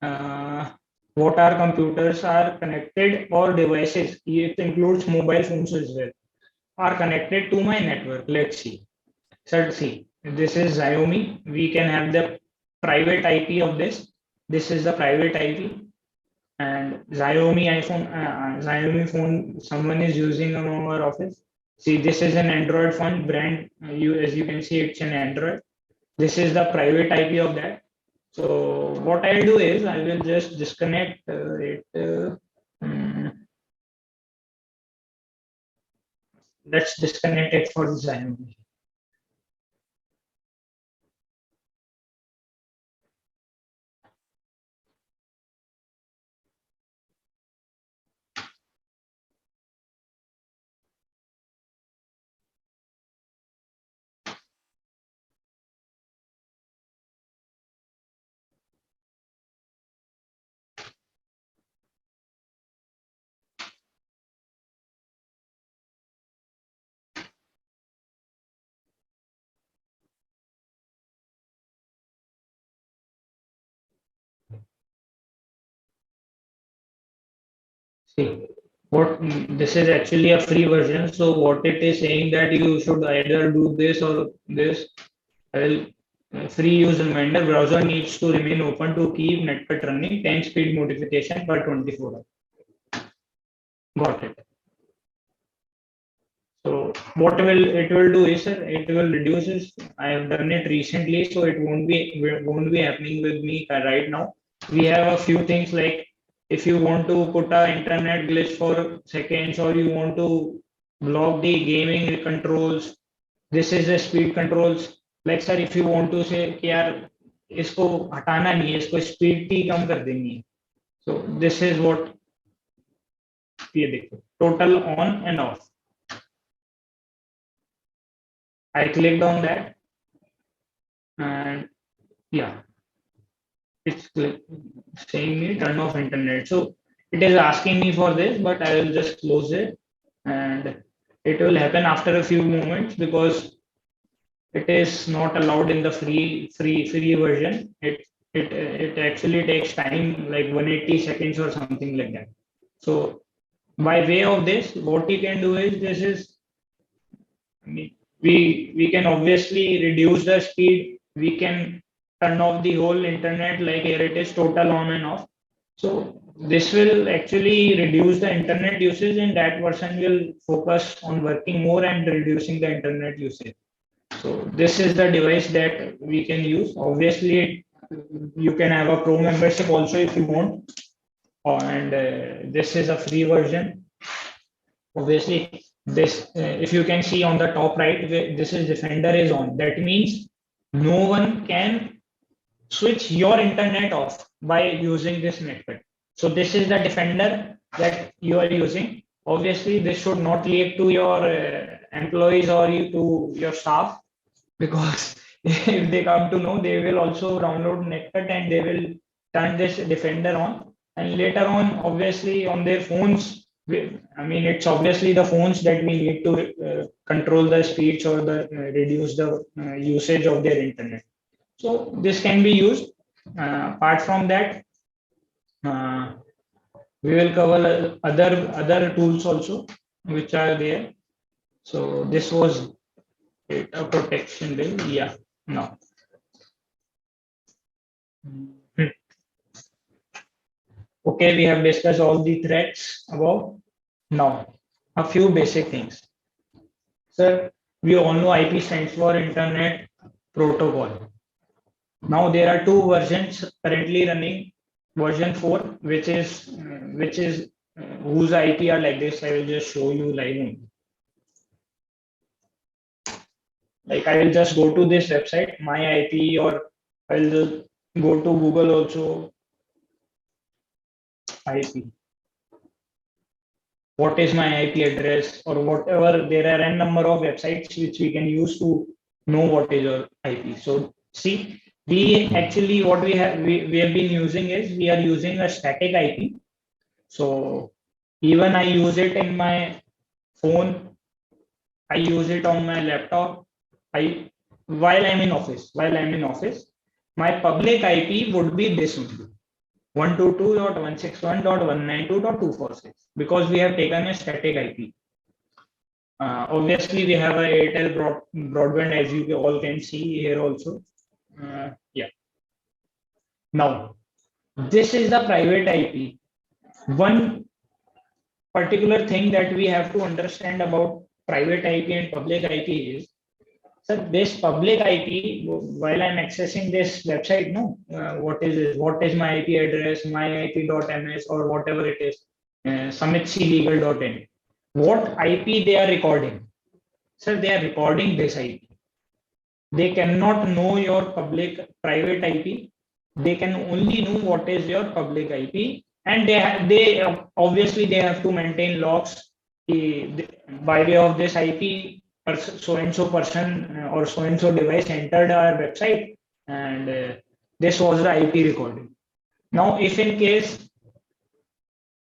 what our computers are connected, or devices, it includes mobile phones as well, are connected to my network. Let's see. Sir, see, this is Xiaomi. We can have the private IP of this. This is the private IP. And Xiaomi Xiaomi phone someone is using among our office. See, this is an Android phone brand. As you can see, it's an Android. This is the private IP of that. So what I'll do is I will just disconnect it. Let's disconnect it for Xiaomi. See, what this is actually a free version. So what it is saying that you should either do this or this. Free use reminder, browser needs to remain open to keep netcut running, 10 speed modification per 24 hours. Got it. So what it will do is, it will reduce this. I have done it recently, so it won't be happening with me right now. We have a few things like if you want to put a internet glitch for seconds, or you want to block the gaming controls, this is the speed controls. Like sir, if you want to say कि यार इसको हटाना नहीं है, इसको speed की कम कर देनी है, so this is what ये देखो total on and off. I clicked on that and yeah, it's saying me turn off internet. So it is asking me for this, but I will just close it, and it will happen after a few moments because it is not allowed in the free version. It actually takes time, like 180 seconds or something like that. So by way of this, what you can do is this is, I mean, we can obviously reduce the speed. We can turn off the whole internet, like here it is total on and off. So this will actually reduce the internet usage, and that person will focus on working more and reducing the internet usage. So this is the device that we can use. Obviously, you can have a pro membership also if you want, and this is a free version. Obviously, this if you can see on the top right, this is Defender is on. That means no one can switch your internet off by using this network. So this is the Defender that you are using. Obviously, this should not leak to your employees or to your staff, because if they come to know, they will also download network and they will turn this Defender on, and later on, obviously, on their phones. I mean, it's obviously the phones that we need to control the speeds or the reduce the usage of their internet. So this can be used. Apart from that, we will cover other tools also which are there. So this was data protection bill. Yeah, no. Okay, we have discussed all the threats above. Now, a few basic things. Sir, we all know IP stands for Internet Protocol. Now there are two versions currently running. Version 4, which is whose IP are like this. I will just show you live. Like I will just go to this website, my IP, or I will just go to Google also. IP. What is my IP address or whatever? There are n number of websites which we can use to know what is your IP. So see, we actually what we have been using is we are using a static IP. So even I use it in my phone, I use it on my laptop. While I'm in office, my public IP would be this only. 122.161.192.246, because we have taken a static IP. Obviously, we have a Airtel broadband, as you all can see here also. Yeah. Now, this is the private IP. One particular thing that we have to understand about private IP and public IP is, so this public IP, while I'm accessing this website, no, what is this? What is my IP address, myip.ms or whatever it is, summitclegal.in. What IP they are recording? Sir, they are recording this IP. They cannot know your private IP. They can only know what is your public IP, and they obviously they have to maintain logs by way of this IP. So and so person or so and so device entered our website, and this was the IP recording. Now, if in case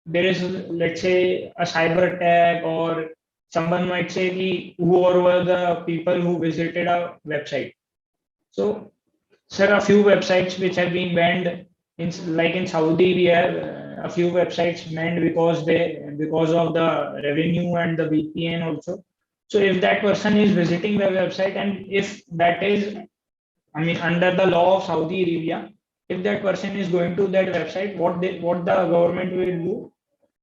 there is, let's say, a cyber attack, or someone might say who were the people who visited our website. So, sir, a few websites which have been banned, like in Saudi, we have a few websites banned because of the revenue and the VPN also. So if that person is visiting the website, and if that is, I mean, under the law of Saudi Arabia, if that person is going to that website, what the government will do,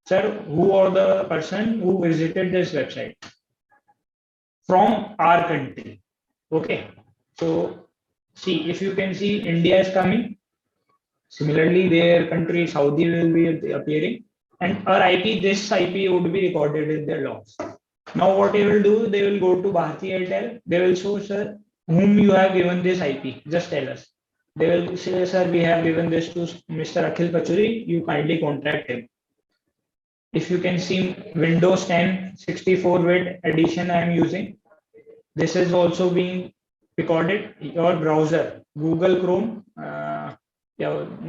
sir, who are the person who visited this website from our country? Okay, so see, if you can see, India is coming, Similarly, their country Saudi will be appearing, and our IP, this IP would be recorded in their logs. Now what they will do, they will go to Bharti Airtel, they will show, sir, whom you have given this IP, just tell us. They will say, sir, we have given this to Mr. Akhil Pachuri, you kindly contact him. If you can see Windows 10 64-bit edition I am using, this is also being recorded. Your browser, Google Chrome, yeah,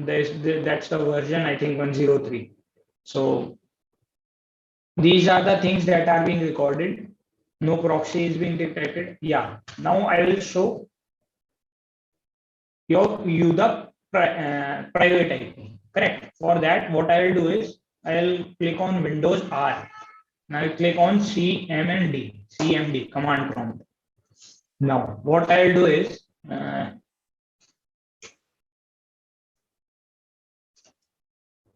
that's the version, I think 103. So these are the things that are being recorded. No proxy is being detected. Yeah. Now I will show you the private IP. Correct. For that, what I will do is I'll click on Windows R. Now I click on CMD command prompt. Now what I'll do is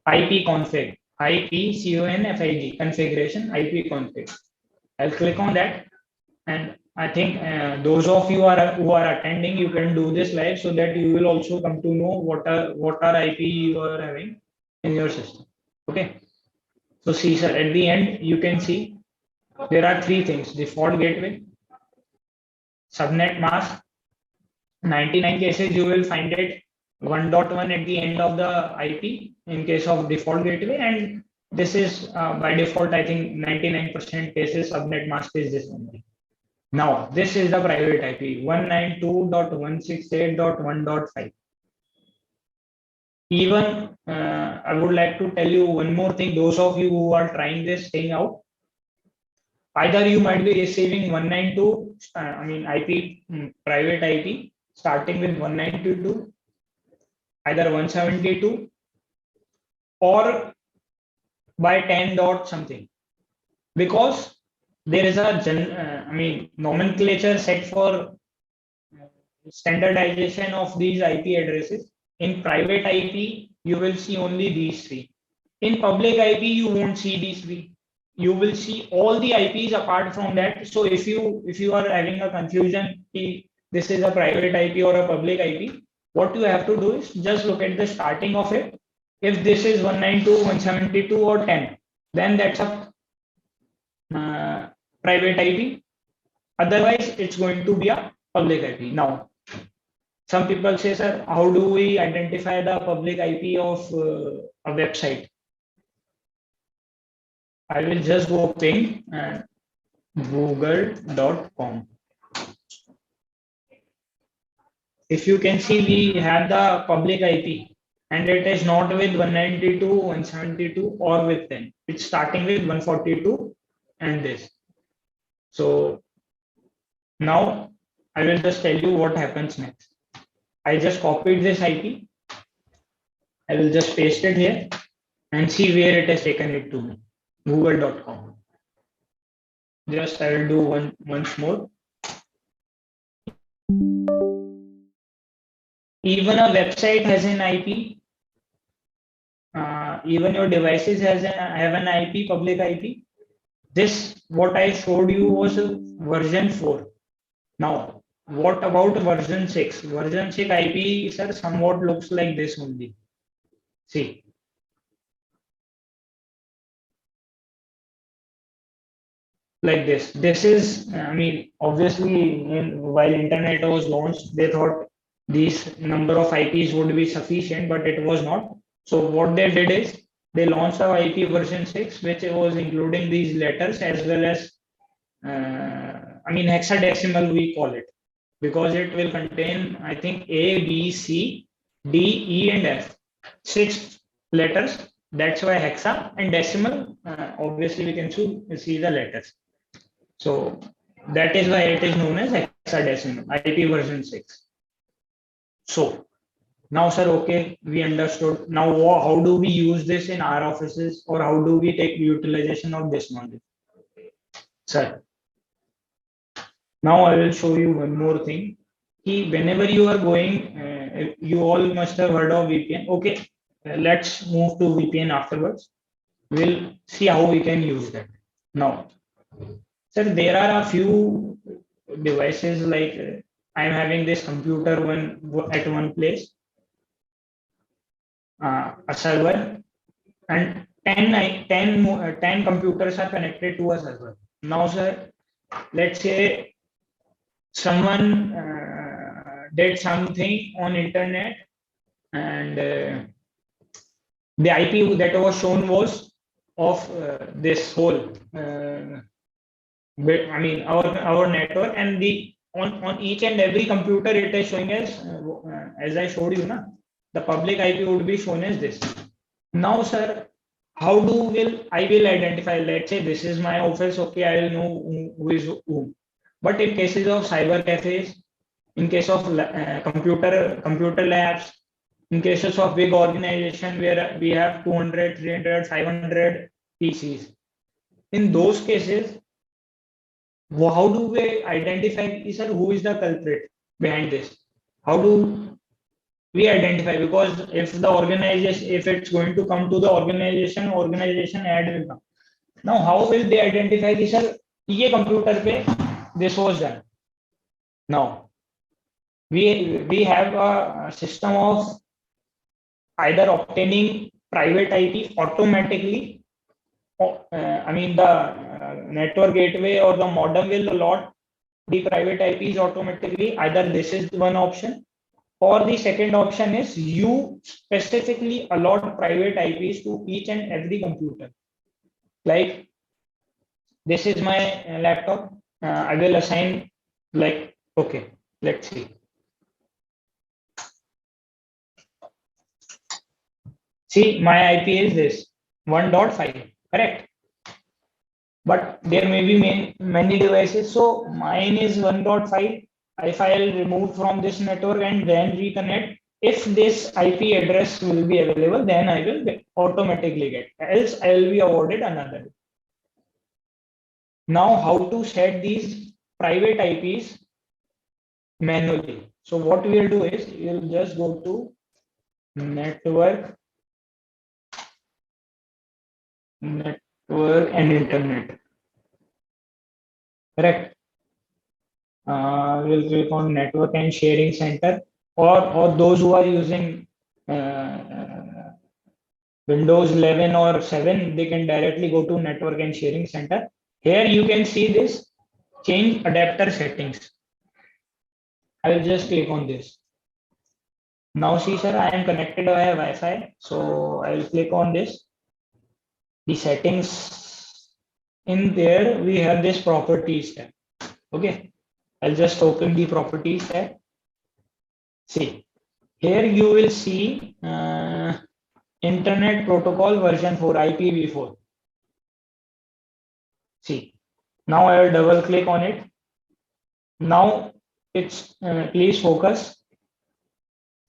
IP config, configuration, IP config. I'll click on that, and I think those of you who are attending, you can do this live so that you will also come to know what are IP you are having in your system. Okay. So see, sir, at the end you can see there are three things: default gateway, subnet mask. 99 cases you will find it 1.1 at the end of the IP in case of default gateway, and this is by default, I think 99% cases subnet mask is this only. Now this is the private IP 192.168.1.5. Even I would like to tell you one more thing. Those of you who are trying this thing out, either you might be receiving 192, IP, private IP starting with 192, either 172, or by 10 dot something, because there is a nomenclature set for standardization of these IP addresses. In private IP, you will see only these three. In public IP, you won't see these three. You will see all the IPs apart from that. So if you are having a confusion, this is a private IP or a public IP, what you have to do is just look at the starting of it. If this is 192, 172, or 10, then that's a private IP. Otherwise, it's going to be a public IP. Now, some people say, sir, how do we identify the public IP of a website? I will just go ping google.com. If you can see, we have the public IP, and it is not with 192, 172, or with 10. It's starting with 142 and this. So now I will just tell you what happens next. I just copied this IP. I will just paste it here and see where it has taken it to me. Google.com. Just I will do once more. Even a website has an IP. Even your devices have an IP, public IP. This, what I showed you, was version 4. Now, what about version 6? Version 6 IP, sir, somewhat looks like this only. See. Like this. This is, obviously, while internet was launched, they thought these number of IPs would be sufficient, but it was not. So what they did is they launched a IP version 6, which was including these letters as well as, hexadecimal we call it, because it will contain, I think, A, B, C, D, E, and F. 6 letters. That's why hexa, and decimal. Obviously, we can see the letters. So that is why it is known as hexadecimal, IP version 6. So now, sir, okay, we understood. Now, how do we use this in our offices, or how do we take utilization of this knowledge? Sir, now I will show you one more thing. Whenever you are going, you all must have heard of VPN. Okay, let's move to VPN afterwards. We'll see how we can use that. Now, sir, there are a few devices, like I'm having this computer at one place. a server, and 10 computers are connected to a server. Now, sir, let's say someone did something on internet, and the IP that was shown was of this whole, I mean, our network, and the on each and every computer it is showing as I showed you, na, the public IP would be shown as this. Now, sir, how I will identify? Let's say this is my office. Okay, I will know who is who. But in cases of cyber cafes, in case of computer labs, in cases of big organization where we have 200, 300, 500 PCs, in those cases, how do we identify, sir, who is the culprit behind this? How do we identify? Because if the organization, if it's going to come to the organization ad will come. Now, how will they identify this, sir? ये computer पे this was done. Now, we have a system of either obtaining private IP automatically, I mean the network gateway or the modem will allot the private IPs automatically. Either this is one option, or the second option is you specifically allot private IPs to each and every computer. Like this is my laptop. I will assign, like, okay, let's see. See, my IP is this 1.5, correct? But there may be many devices. So mine is 1.5. If I'll remove from this network and then reconnect, if this IP address will be available, then I will automatically get. Else I will be awarded another. Now, how to set these private IPs manually? So what we'll do is we'll just go to network and internet. Correct. We'll click on network and sharing center, or those who are using Windows 11 or 7, they can directly go to network and sharing center. Here you can see this change adapter settings. I will just click on this. Now see, sir, I am connected via Wi-Fi, so I will click on this. The settings, in there we have this properties tab. Okay, I'll just open the properties tab. See, here you will see Internet Protocol version 4, IPv4. See, now I will double click on it. Now it's please focus.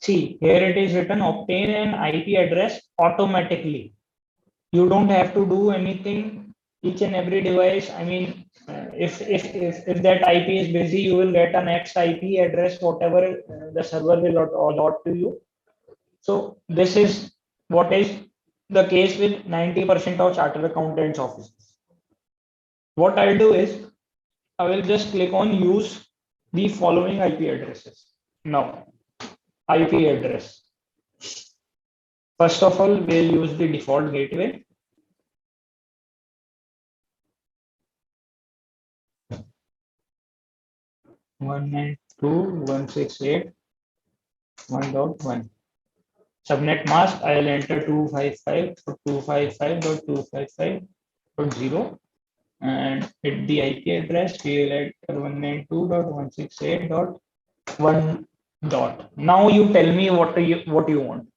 See, here it is written, obtain an IP address automatically. You don't have to do anything. Each and every device, I mean, if that IP is busy, you will get a next IP address, whatever the server will allot to you. So this is what is the case with 90% of chartered accountants offices. What I'll do is I will just click on use the following IP addresses. Now, IP address. First of all, we'll use the default gateway. One nine two 168.1.1. Subnet mask, I'll enter 255.255.255.0 and hit the IP address. We'll enter 192.168.1. Now you tell me what you want.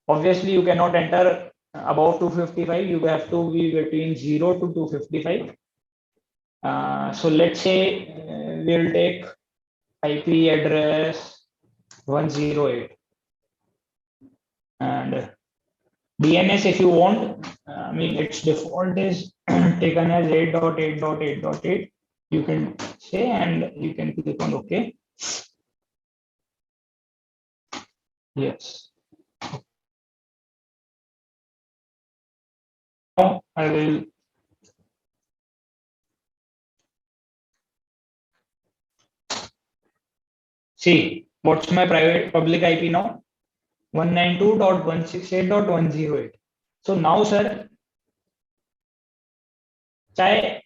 Obviously, you cannot enter above 255. You have to be between 0 to 255. So let's say we'll take IP address 108. And DNS, if you want, I mean, its default is taken as 8.8.8.8. You can say, and you can click on OK. Yes. Now I will see what's my private public IP now. 192.168.108. So now sir, चाहे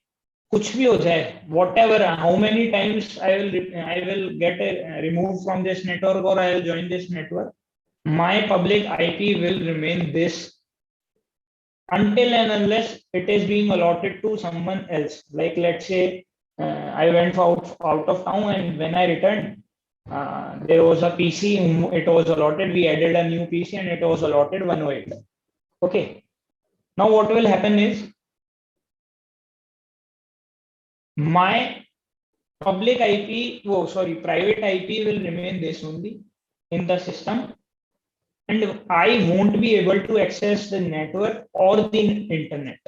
कुछ भी हो जाए, whatever, how many times I will get removed from this network or I will join this network, my public IP will remain this until and unless it is being allotted to someone else. Like let's say I went out of town and when I returned, there was a PC, it was allotted, we added a new PC and it was allotted 108. Okay. Now what will happen is my public IP, private IP will remain this only in the system, and I won't be able to access the network or the internet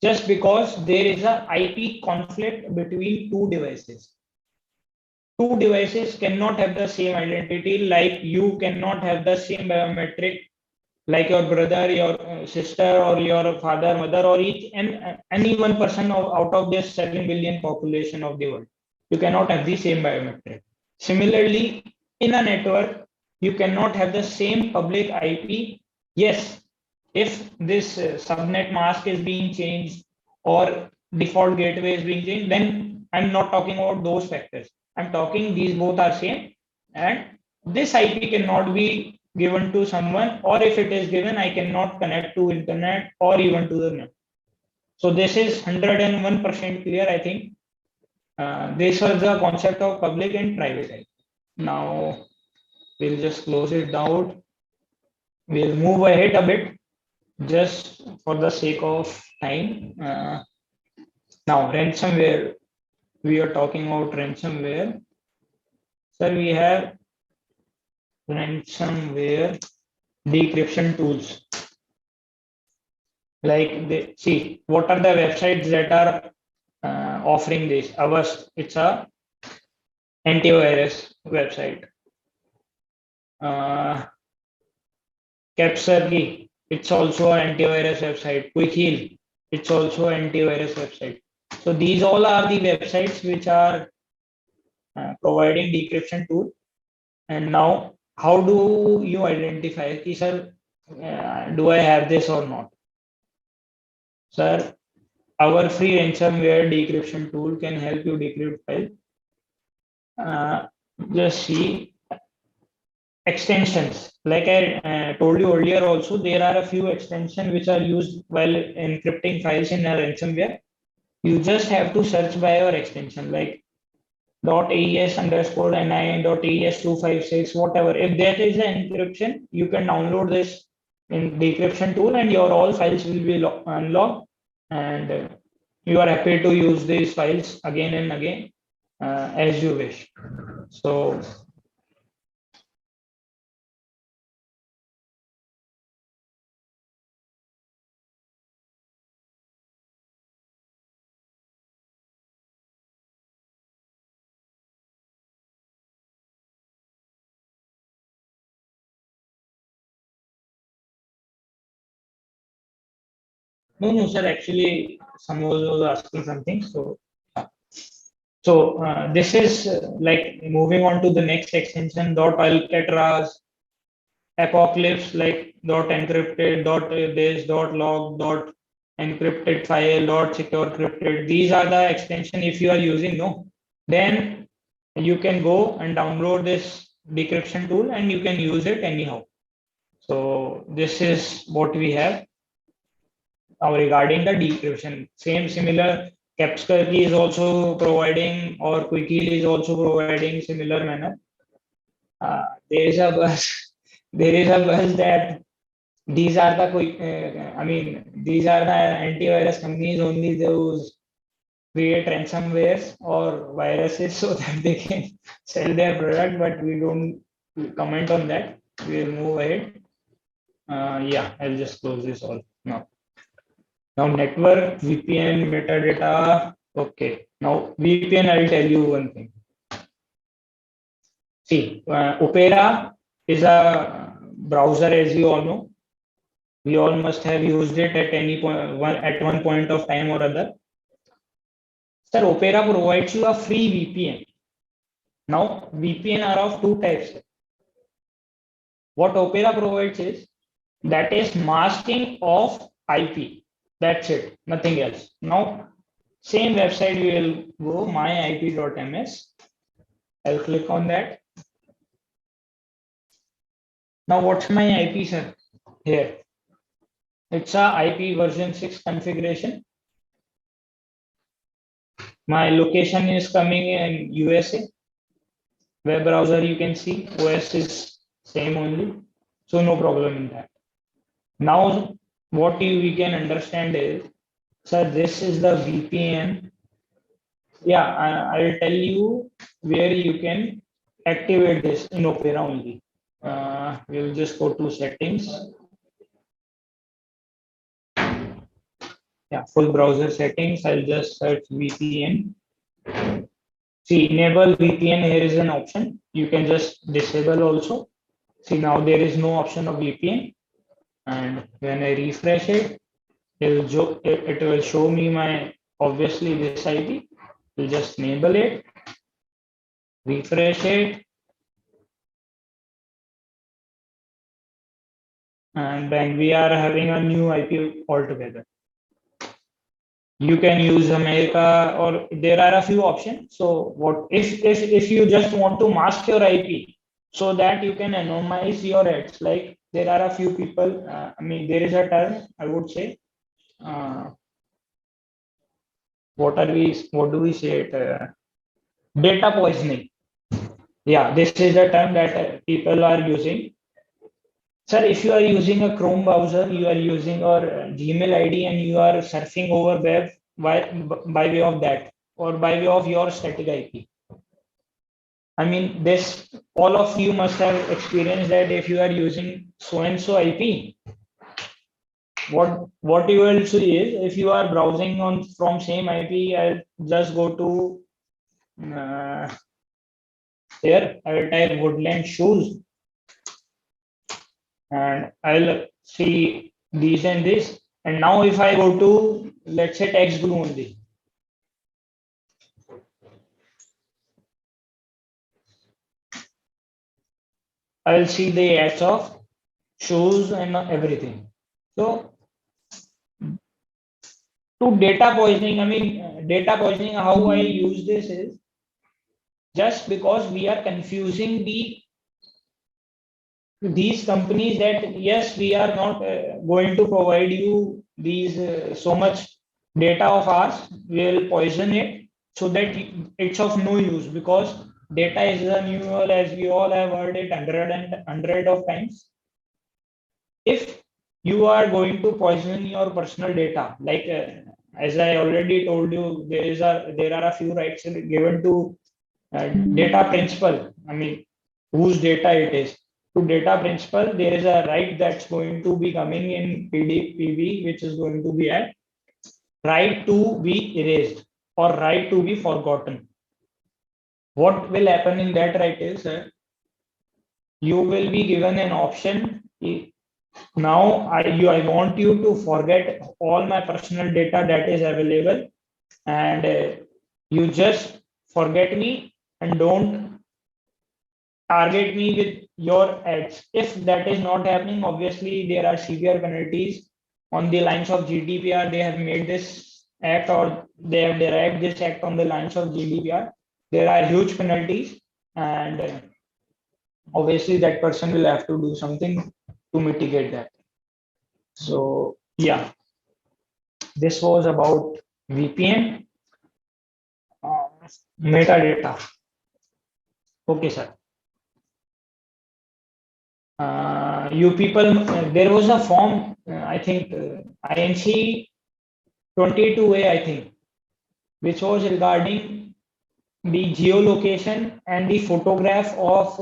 just because there is a IP conflict between two devices. Two devices cannot have the same identity, like you cannot have the same biometric like your brother, your sister, or your father, mother, or each and any one person out of this 7 billion population of the world. You cannot have the same biometric. Similarly, in a network, you cannot have the same public IP. Yes, if this subnet mask is being changed or default gateway is being changed, then I'm not talking about those factors. I'm talking these both are same, and this IP cannot be given to someone, or if it is given, I cannot connect to internet or even to the net. So this is 101% clear, I think. This was the concept of public and private IP. Now we'll just close it down. We'll move ahead a bit just for the sake of time. Now ransomware, we are talking about ransomware. Sir, we have ransomware decryption tools. Like they see what are the websites that are offering this. Ours, it's a antivirus website. Capsurgy, it's also an antivirus website. Quick Heal, it's also an antivirus website. So these all are the websites which are providing decryption tool. And now, how do you identify, sir, do I have this or not? Sir, our free ransomware decryption tool can help you decrypt file. Just see extensions. Like I told you earlier also, there are a few extensions which are used while encrypting files in a ransomware. You just have to search by your extension, like .aes_ni.aes256, whatever. If that is the encryption, you can download this in decryption tool and your all files will be unlocked, and you are happy to use these files again and again as you wish. So no, sir. Actually, someone was asking something. So this is like moving on to the next extension. Alcatraz, Apocalypse, like .encrypted, .this, .log, .encrypted file, .secure crypted. These are the extension. If you are using, no, then you can go and download this decryption tool and you can use it anyhow. So this is what we have. Now regarding the decryption, similar Capscurly is also providing, or Quickie is also providing similar manner. There is a buzz. There is a buzz that these are the these are the antivirus companies only those create ransomwares or viruses so that they can sell their product, but we don't comment on that. We'll move ahead. Yeah, I'll just close this all now. Now network, VPN, metadata. Okay, now VPN, I'll tell you one thing. See, Opera is a browser, as you all know. We all must have used it at any point, at one point of time or other. Sir, Opera provides you a free VPN. Now, VPN are of two types. What Opera provides is that is masking of IP. That's it, nothing else. Now, same website we will go myip.ms. I'll click on that. Now, what's my IP, sir? Here, it's a IP version 6 configuration. My location is coming in USA. Web browser, you can see OS is same only, so no problem in that. Now, what we can understand is, sir, this is the VPN. Yeah, I'll tell you where you can activate this in Opera only. We'll just go to settings. Yeah, full browser settings. I'll just search VPN. See, enable VPN. Here is an option. You can just disable also. See, now there is no option of VPN. And when I refresh it, it will show me my, obviously, this IP. We'll just enable it, refresh it, and then we are having a new IP altogether. You can use America, or there are a few options. So what if you just want to mask your IP so that you can anonymize your ads? Like there are a few people. I mean, there is a term I would say. What do we say it? Data poisoning. Yeah, this is the term that people are using. Sir, if you are using a Chrome browser, you are using your Gmail ID and you are surfing over web by way of that, or by way of your static IP. I mean, this, all of you must have experienced that if you are using so and so IP, what you will see is, if you are browsing on from same IP, I'll just go to here, I will type woodland shoes, and I'll see these and this. And now if I go to, let's say, text glue only. I'll see the ads of shoes and everything. So to data poisoning, I mean, data poisoning, how I use this is just because we are confusing these companies that yes, we are not going to provide you these so much data of ours, we will poison it so that it's of no use, because data is the new oil, as we all have heard it hundred of times. If you are going to poison your personal data, like as I already told you, there are a few rights given to data principal. I mean, whose data it is. To data principal, there is a right that's going to be coming in PDPV, which is going to be at right to be erased or right to be forgotten. What will happen in that right is you will be given an option. Now I want you to forget all my personal data that is available, and you just forget me and don't target me with your ads. If that is not happening, obviously there are severe penalties on the lines of GDPR. They have made this act, or they have derived this act on the lines of GDPR. There are huge penalties, and obviously that person will have to do something to mitigate that. So yeah, this was about VPN. Metadata. Okay, sir. You people, there was a form, I think INC 22A, I think, which was regarding the geolocation, and the photograph of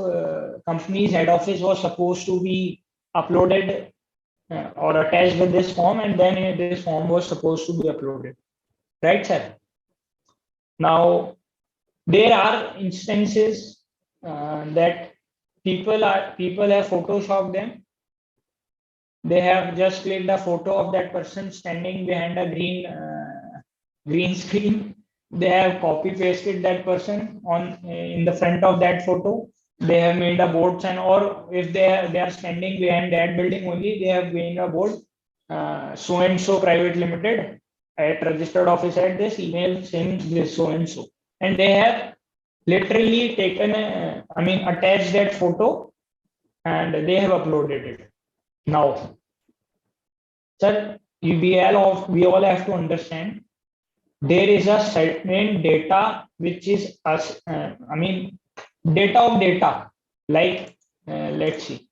company's head office was supposed to be uploaded or attached with this form, and then this form was supposed to be uploaded. Right, sir? Now, there are instances that people have photoshopped them. They have just clicked a photo of that person standing behind a green screen. They have copy pasted that person on in the front of that photo, they have made a board sign, or if they are standing behind that building only, they have made a board, so and so private limited at registered office at this email saying this so and so, and they have literally taken attached that photo and they have uploaded it. Now, sir, we all have to understand there is a certain data which is data of data, like let's see.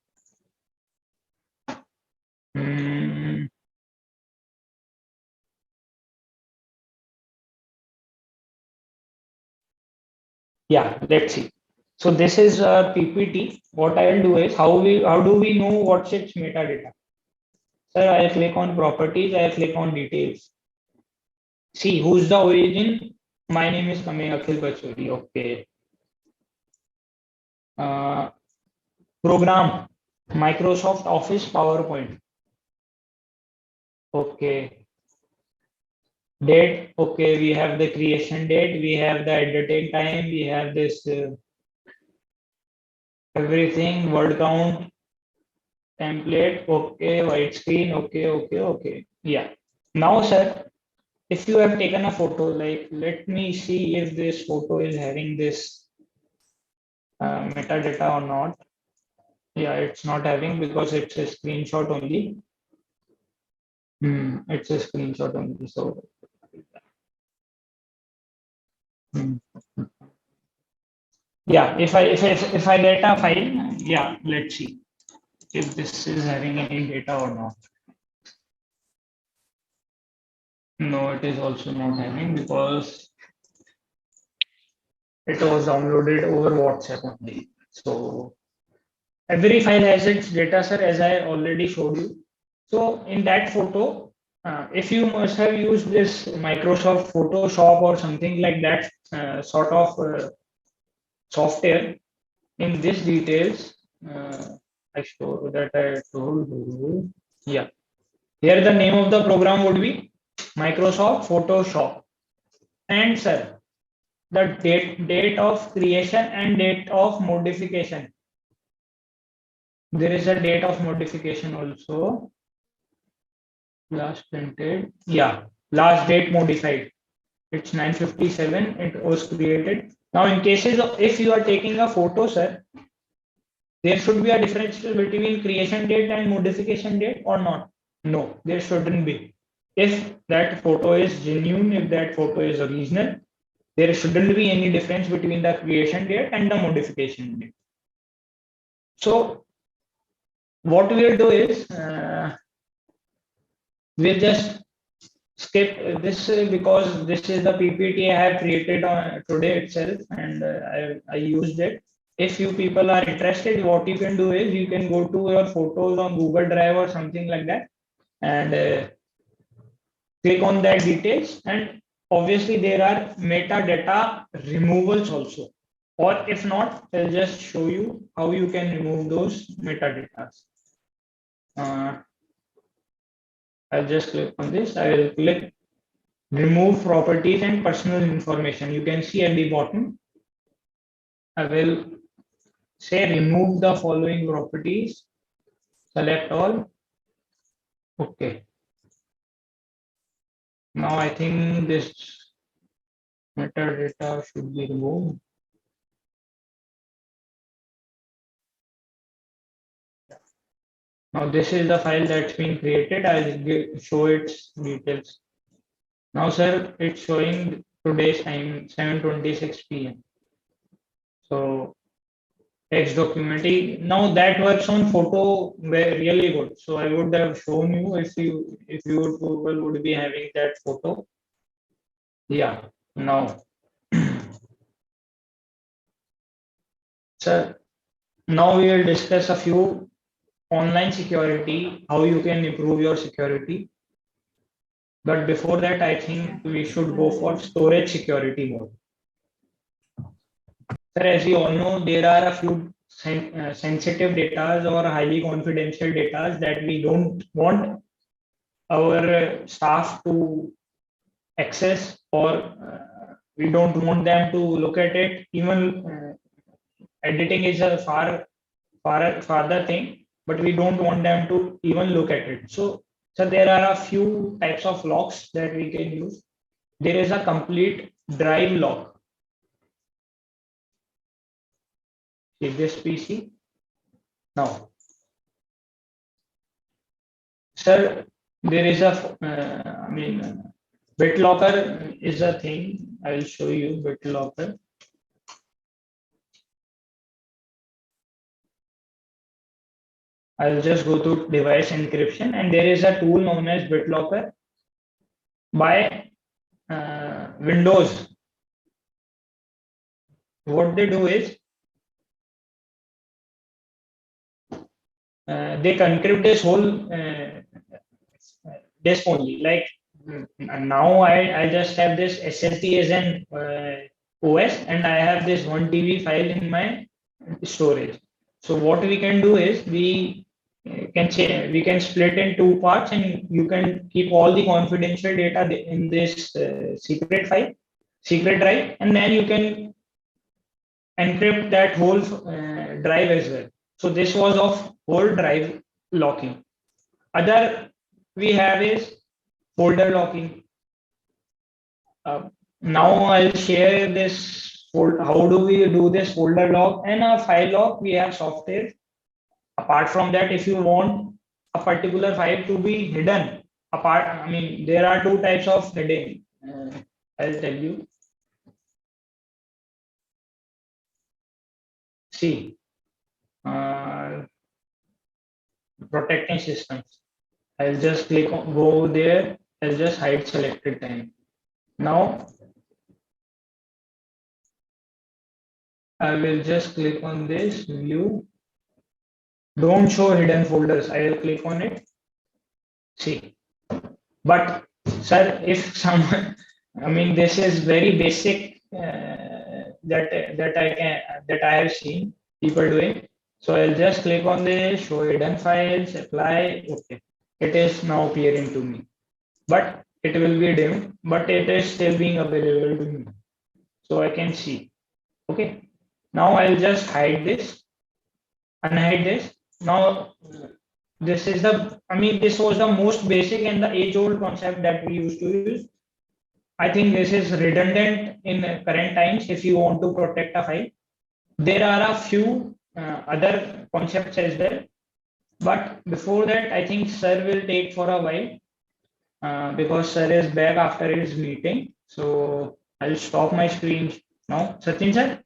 Yeah, let's see. So this is a PPT. What I will do is, how do we know what's its metadata? Sir, I click on properties, I click on details. See who's the origin. My name is coming Akhil Pachuri. Okay. Program Microsoft Office PowerPoint. Okay. Date. Okay, we have the creation date, we have the editing time, we have this everything, word count, template. Okay, widescreen. Okay. Yeah. Now, sir, if you have taken a photo, like let me see if this photo is having this metadata or not. Yeah, it's not having because it's a screenshot only. It's a screenshot only. So, yeah, if I get a file, yeah, let's see if this is having any data or not. No, it is also not having because it was downloaded over WhatsApp only. So every file has its data, sir, as I already showed you. So in that photo, if you must have used this Microsoft Photoshop or something like that sort of software, in this details, I told you. Yeah, here the name of the program would be Microsoft Photoshop, and sir, the date of creation and date of modification. There is a date of modification also. Last printed, yeah, last date modified. It's 9:57. It was created. Now, in cases of if you are taking a photo, sir, there should be a difference between creation date and modification date or not? No, there shouldn't be. If that photo is genuine, if that photo is original, there shouldn't be any difference between the creation date and the modification date. So what we'll do is we'll just skip this because this is the PPT I have created on today itself, and I used it. If you people are interested, what you can do is you can go to your photos on Google Drive or something like that, and click on that details, and obviously there are metadata removals also, or if not, I'll just show you how you can remove those metadata. I'll just click on this. I will click remove properties and personal information. You can see at the bottom, I will say remove the following properties, select all. Okay. Now I think this metadata should be removed. Now this is the file that's been created. I'll show its details. Now, sir, it's showing today's time 7:26 p.m. So text document. Now that works on photo really good. So I would have shown you if you Google would be having that photo. Yeah. Now, sir, now we will discuss a few online security, how you can improve your security. But before that, I think we should go for storage security mode. Sir, as you all know, there are a few sensitive data or highly confidential data that we don't want our staff to access, or we don't want them to look at it even editing is a farther thing, but we don't want them to even look at it. So there are a few types of locks that we can use. There is a complete drive lock. Is this PC? Now, sir, there is a, BitLocker is a thing. I will show you BitLocker. I'll just go to device encryption, and there is a tool known as BitLocker by Windows. What they do is they encrypt this whole disk only. Like now, I just have this SSD as an OS, and I have this 1 TB file in my storage. So what we can do is we can split in two parts, and you can keep all the confidential data in this secret drive, and then you can encrypt that whole drive as well. So this was of whole drive locking. Other we have is folder locking. Now I'll share this. How do we do this folder lock and a file lock? We have software. Apart from that, if you want a particular file to be hidden, there are two types of hidden. I'll tell you. See, protecting systems. I'll just go there. I'll just hide selected time. Now, I will just click on this view. Don't show hidden folders. I will click on it. See, but sir, if someone, this is very basic that I have seen people doing. So I'll just click on this, show hidden files, apply. Okay, it is now appearing to me, but it will be dimmed, but it is still being available to me, so I can see. Okay, now I'll just hide this, unhide this. Now this is this was the most basic and the age-old concept that we used to use. I think this is redundant in current times if you want to protect a file. There are a few other concepts as well, but before that, I think sir will take for a while because sir is back after his meeting. So I'll stop my screen now. Sachin sir.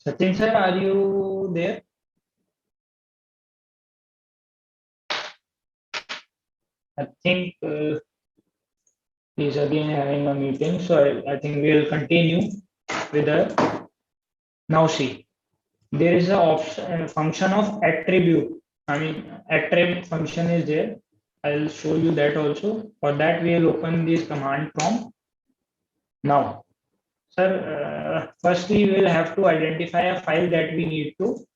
Sachin sir, are you there? I think he's again having a meeting, so I think we'll continue with the. Now see, there is a function of attribute. Attribute function is there. I'll show you that also. For that, we'll open this command prompt. Now, sir, firstly, we'll have to identify a file that we need to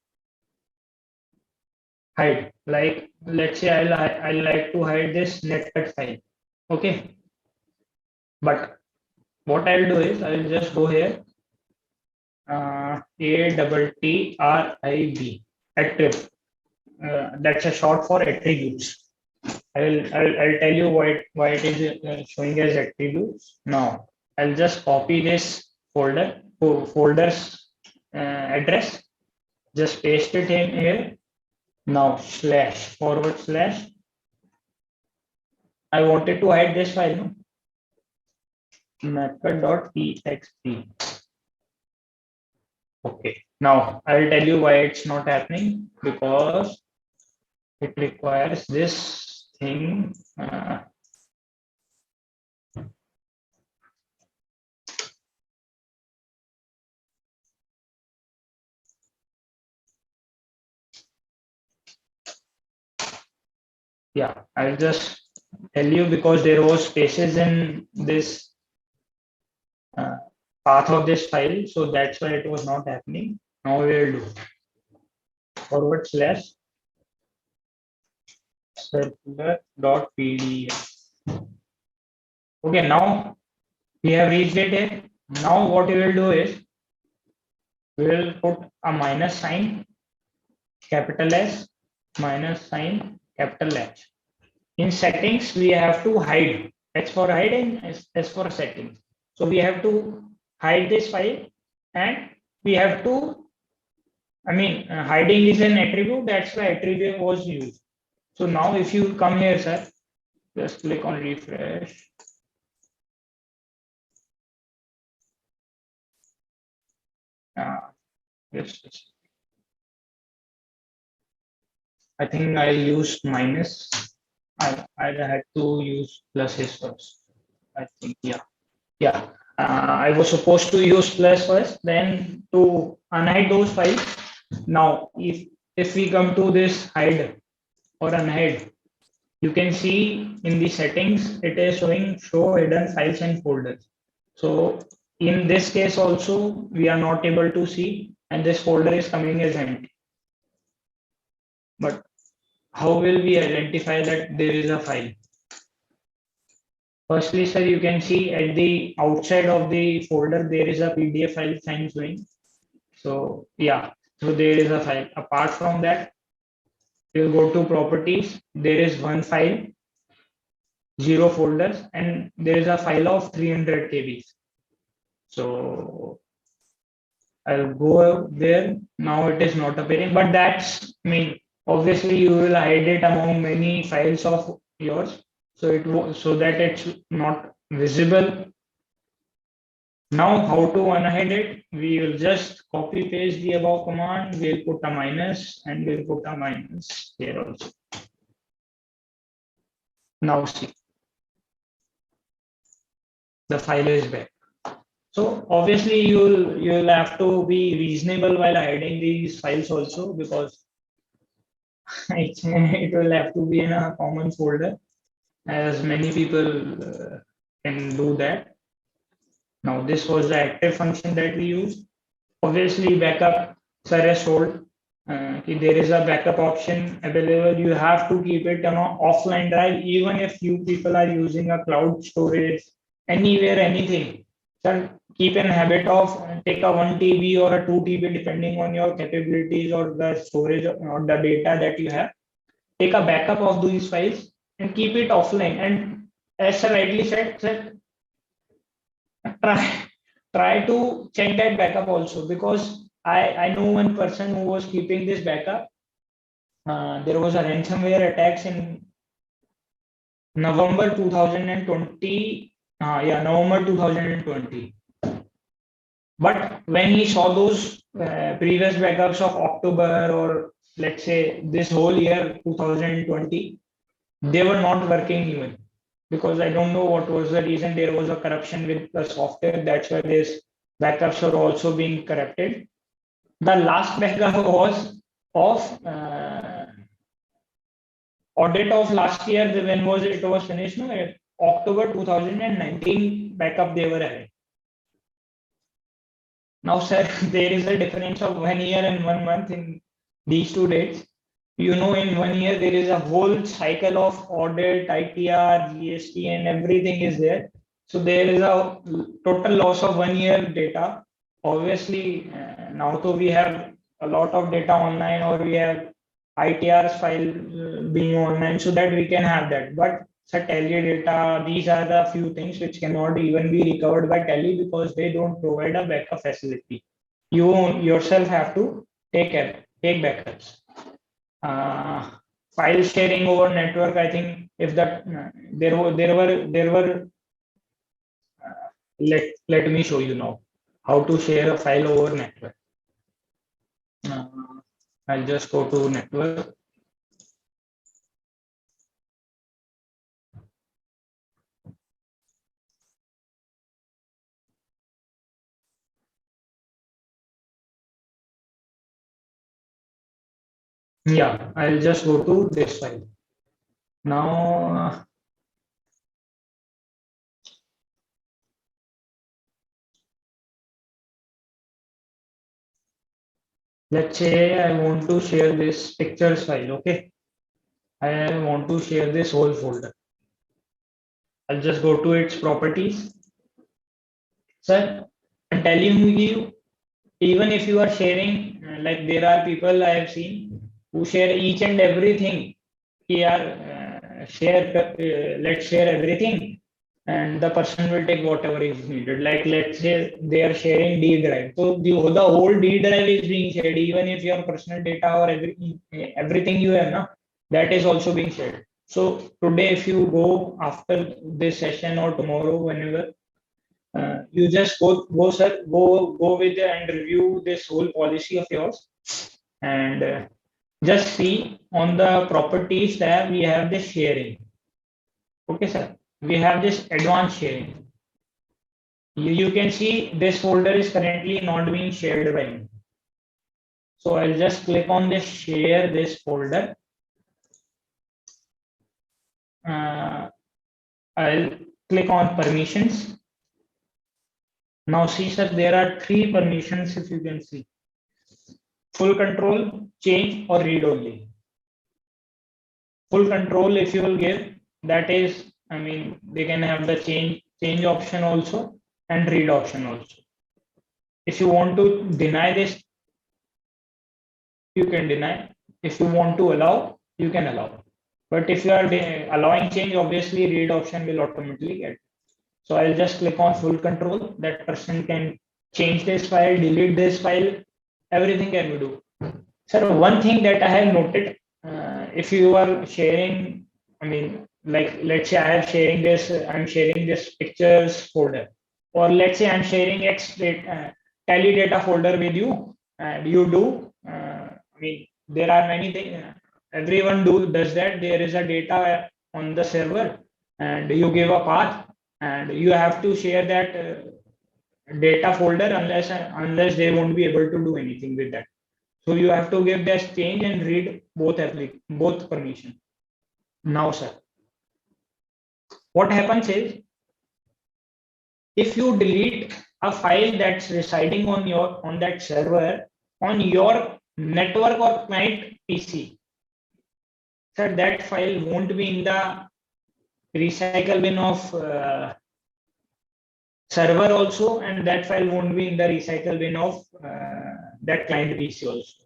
hide. Like, let's say I like to hide this netcut file. Okay. But what I'll do is I'll just go here. ATTRIB attrib. That's a short for attributes. I'll tell you why it is showing as attributes. Now I'll just copy this folder's address. Just paste it in here. Now // I wanted to hide this file. No? Netcut.txt. Okay. Now I'll tell you why it's not happening, because it requires this thing. Yeah, I'll just tell you, because there was spaces in this path of this file, so that's why it was not happening. Now we'll do // circular.pdf. Okay, now we have reached it here. Now what we will do is we will put a minus sign, capital S, minus sign, capital H. In settings, we have to hide. H for hide and S for settings. So we have to hide this file, and we have to, hiding is an attribute. That's why attribute was used. So now if you come here, sir, just click on refresh. Yes, I think I used minus. I had to use pluses first. I think, yeah. I was supposed to use plus first, then to unhide those files. Now, if we come to this hide or unhide, you can see in the settings it is showing show hidden files and folders. So in this case also we are not able to see, and this folder is coming as empty. But how will we identify that there is a file? Firstly, sir, you can see at the outside of the folder there is a PDF file sign showing. So yeah, so there is a file. Apart from that, you'll go to properties. There is one file, 0 folders, and there is a file of 300 KB. So I'll go there. Now it is not appearing, but that's obviously you will hide it among many files of yours. So that it's not visible. Now how to unhide it? We will just copy paste the above command. We'll put a minus and we'll put a minus here also. Now see, the file is back. So obviously you'll have to be reasonable while hiding these files also, because it will have to be in a common folder, as many people can do that. Now this was the active function that we used. Obviously backup, sir has told there is a backup option available. You have to keep it on an offline drive, even if you people are using a cloud storage, anywhere, anything. Sir, keep in habit of take a 1 TB or a 2 TB depending on your capabilities or the storage or the data that you have. Take a backup of these files and keep it offline. And as sir rightly said, sir, try to check that backup also, because I know one person who was keeping this backup. There was a ransomware attacks in November 2020. November 2020. But when he saw those previous backups of October, or let's say this whole year 2020, they were not working even, because I don't know what was the reason. There was a corruption with the software. That's why these backups are also being corrupted. The last backup was of audit of last year. When was it was finished? No, October 2019 backup they were having. Now, sir, there is a difference of 1 year and 1 month in these two dates. You know, in 1 year, there is a whole cycle of audit, ITR, GST, and everything is there. So there is a total loss of 1 year data. Obviously, now so we have a lot of data online, or we have ITR's file being online, so that we can have that. But Tally data, these are the few things which cannot even be recovered by Tally, because they don't provide a backup facility. You yourself have to take backups. File sharing over network. I think if that there were let me show you now how to share a file over network. I'll just go to network. Yeah, I'll just go to this file. Now, let's say I want to share this pictures file. Okay, I want to share this whole folder. I'll just go to its properties. Sir, I'm telling you, even if you are sharing, like there are people I have seen who share each and everything. Here, let's share everything, and the person will take whatever is needed. Like let's say they are sharing D drive, so the whole D drive is being shared, even if your personal data or everything you have, no, that is also being shared. So today, if you go after this session or tomorrow, whenever you just go sir, go with and review this whole policy of yours, and just see on the properties tab we have this sharing. Okay, sir. We have this advanced sharing. You can see this folder is currently not being shared by me. So I'll just click on this share this folder. I'll click on permissions. Now see, sir, there are 3 permissions if you can see. Full control, change or read only. Full control if you will give, that is, I mean, they can have the change option also and read option also. If you want to deny this, you can deny. If you want to allow, you can allow. But if you are allowing change, obviously read option will automatically get. So I'll just click on full control. That person can change this file, delete this file, everything can we do. Sir, one thing that I have noted, if you are sharing, I mean, like let's say I'm sharing this pictures folder, or let's say I'm sharing tally data folder with you, and you do. I mean, there are many things. Everyone does that. There is a data on the server, and you give a path, and you have to share that data folder unless they won't be able to do anything with that. So you have to give that change and read both permission. Now, sir, what happens is if you delete a file that's residing on that server on your network or client PC, sir, that file won't be in the recycle bin of server also, and that file won't be in the recycle bin of that client PC also.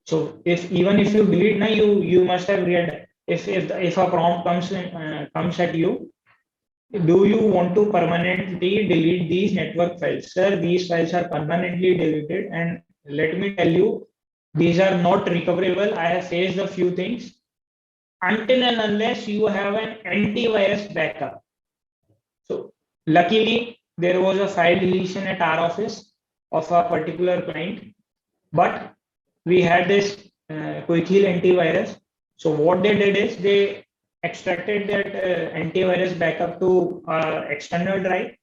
So even if you delete now, you must have read if a prompt comes at you, do you want to permanently delete these network files? Sir, these files are permanently deleted, and let me tell you, these are not recoverable. I have faced a few things until and unless you have an antivirus backup. So luckily, there was a file deletion at our office of a particular client, but we had this quick heal antivirus. So what they did is they extracted that antivirus backup to our external drive.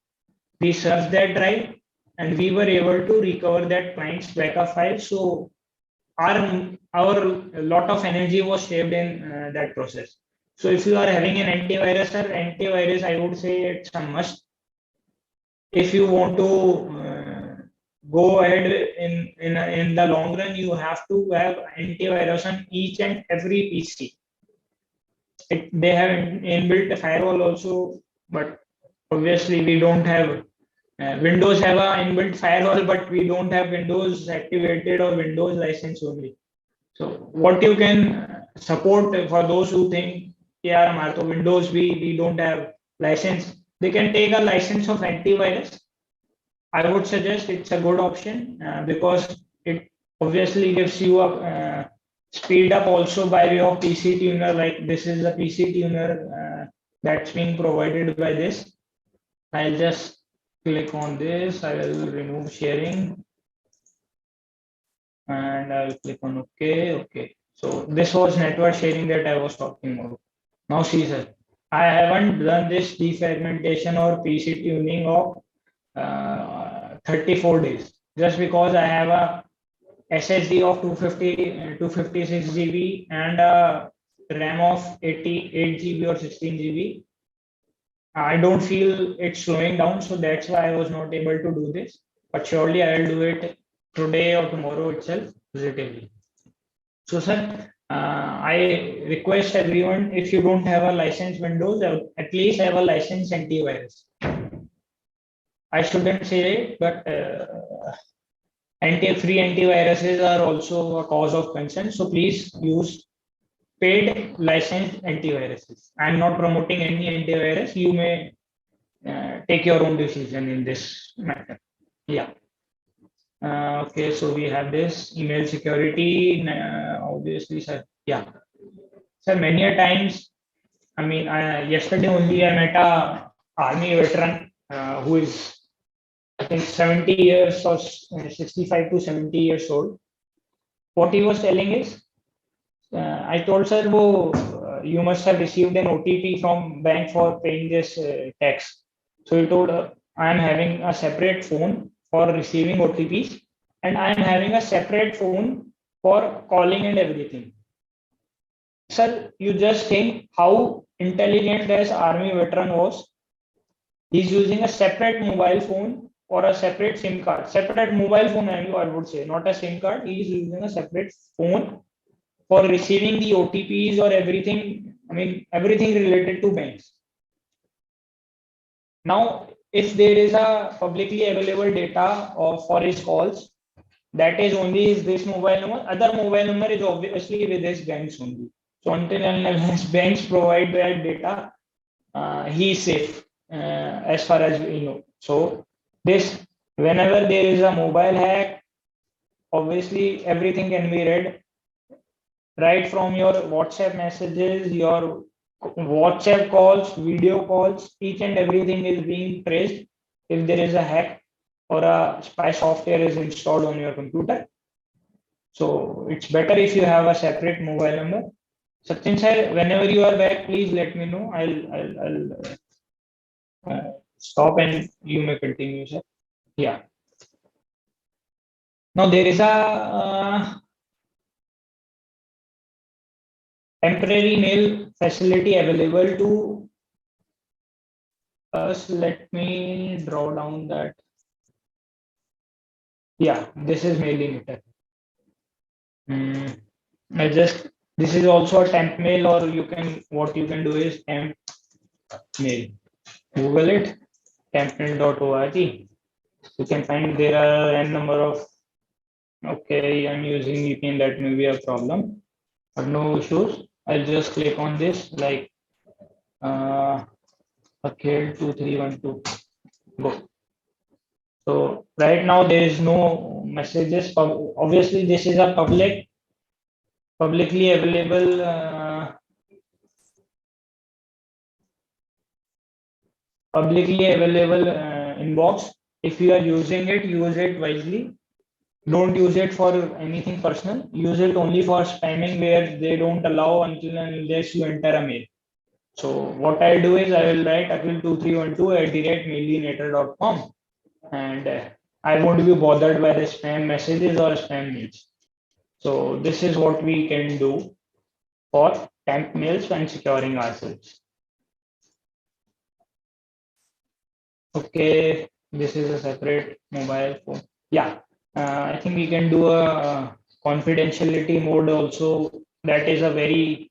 We searched that drive, and we were able to recover that client's backup file. So our lot of energy was saved in that process. So if you are having an antivirus, I would say it's a must. If you want to go ahead in the long run, you have to have antivirus on each and every PC. They have inbuilt firewall also, but obviously we don't have. Windows have a inbuilt firewall, but we don't have Windows activated or Windows license only. So what you can support for those who think, yeah, Martha, Windows we don't have license, they can take a license of antivirus. I would suggest it's a good option because it obviously gives you a speed up also by way of PC tuner. Like this is a PC tuner that's being provided by this. I'll just click on this. I will remove sharing, and I'll click on OK. Okay. So this was network sharing that I was talking about. Now see, sir, I haven't done this defragmentation or PC tuning of 34 days just because I have a SSD of 256 GB and a RAM of 88 GB or 16 GB. I don't feel it's slowing down, so that's why I was not able to do this. But surely I will do it today or tomorrow itself positively. So, sir, I request everyone, if you don't have a licensed Windows, at least have a licensed antivirus. I shouldn't say it, but free antiviruses are also a cause of concern. So please use paid licensed antiviruses. I'm not promoting any antivirus. You may take your own decision in this matter. Yeah. Okay, so we have this email security. Obviously, sir. Yeah. Sir, many a times, I mean, yesterday only I met a army veteran who is, I think, 70 years or 65 to 70 years old. What he was telling is, I told sir, you must have received an OTP from bank for paying this tax. So he told, I am having a separate phone for receiving OTPs, and I am having a separate phone for calling and everything. Sir, you just think how intelligent this army veteran was. He's using a separate mobile phone or a separate SIM card. Separate mobile phone, I would say, not a SIM card. He is using a separate phone for receiving the OTPs or everything. I mean, everything related to banks. Now, if there is a publicly available data for his calls, that is only this mobile number. Other mobile number is obviously with his banks only. So until unless banks provide that data, he is safe as far as we know. So this, whenever there is a mobile hack, obviously everything can be read right from your WhatsApp messages, your WhatsApp calls, video calls, each and everything is being traced if there is a hack or a spy software is installed on your computer. So it's better if you have a separate mobile number. Sachin sir, whenever you are back, please let me know. I'll stop and you may continue, sir. Yeah. Now there is a temporary mail facility available to us. Let me draw down that. Yeah, this is mail limiter. This is also a temp mail, or what you can do is temp mail. Google it, tempmail.org. You can find there are n number of. Okay, I'm using VPN, that may be a problem, but no issues. I'll just click on this like okay, 2312. Go. So right now there is no messages. Obviously, this is a publicly available inbox. If you are using it, use it wisely. Don't use it for anything personal. Use it only for spamming where they don't allow until and unless you enter a mail. So what I'll do is I will write akhil2312@mailinator.com, and I won't be bothered by the spam messages or spam mails. So this is what we can do for temp mails when securing ourselves. Okay, this is a separate mobile phone. Yeah, I think we can do a confidentiality mode also. That is a very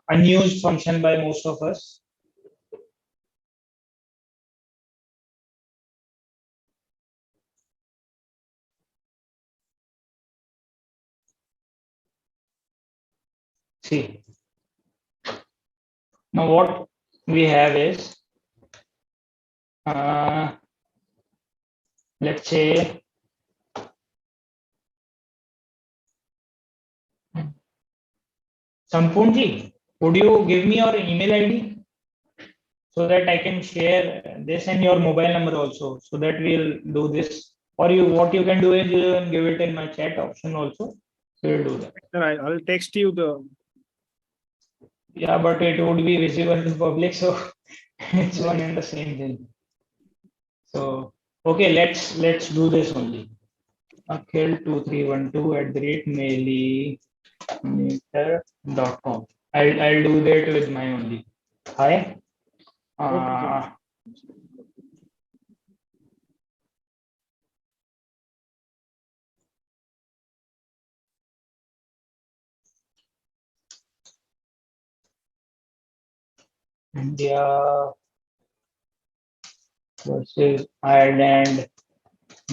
unused function by most of us. See, now what we have is, let's say, Sampunji, would you give me your email ID so that I can share this and your mobile number also, so that we'll do this. Or what you can do is you can give it in my chat option also. So we'll do that. Sir, I'll text you the. Yeah, but it would be visible to public, so it's one and the same thing. So okay, let's do this only. akhil2312@mailinator.com. I'll do that with my only. Hi. India versus Ireland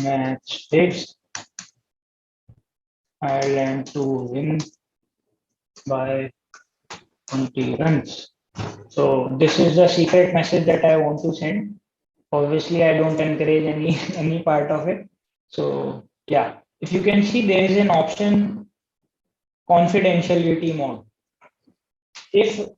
match takes Ireland to win by 20 runs. So this is the secret message that I want to send. Obviously, I don't encourage any part of it. So yeah, if you can see, there is an option confidentiality mode. If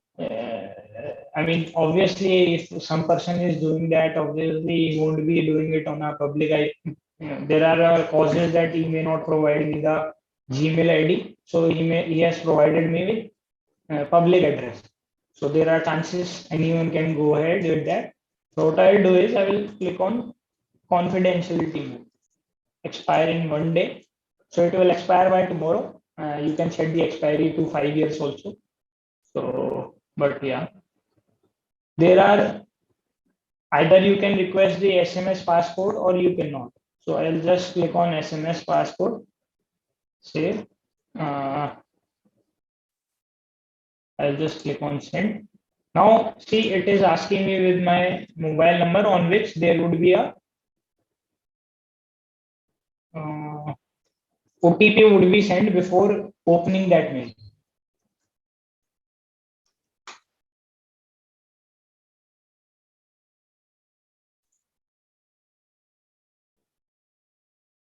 I mean, obviously, if some person is doing that, obviously he won't be doing it on a public. There are causes that he may not provide me the Gmail ID, so he has provided me with public address. So there are chances anyone can go ahead with that. So what I'll do is I will click on confidentiality mode. Expire in 1 day, so it will expire by tomorrow. You can set the expiry to 5 years also. So, but yeah, there are either you can request the SMS passport or you cannot. So I'll just click on SMS passport, save. I'll just click on send. Now see, it is asking me with my mobile number on which there would be a OTP would be sent before opening that mail.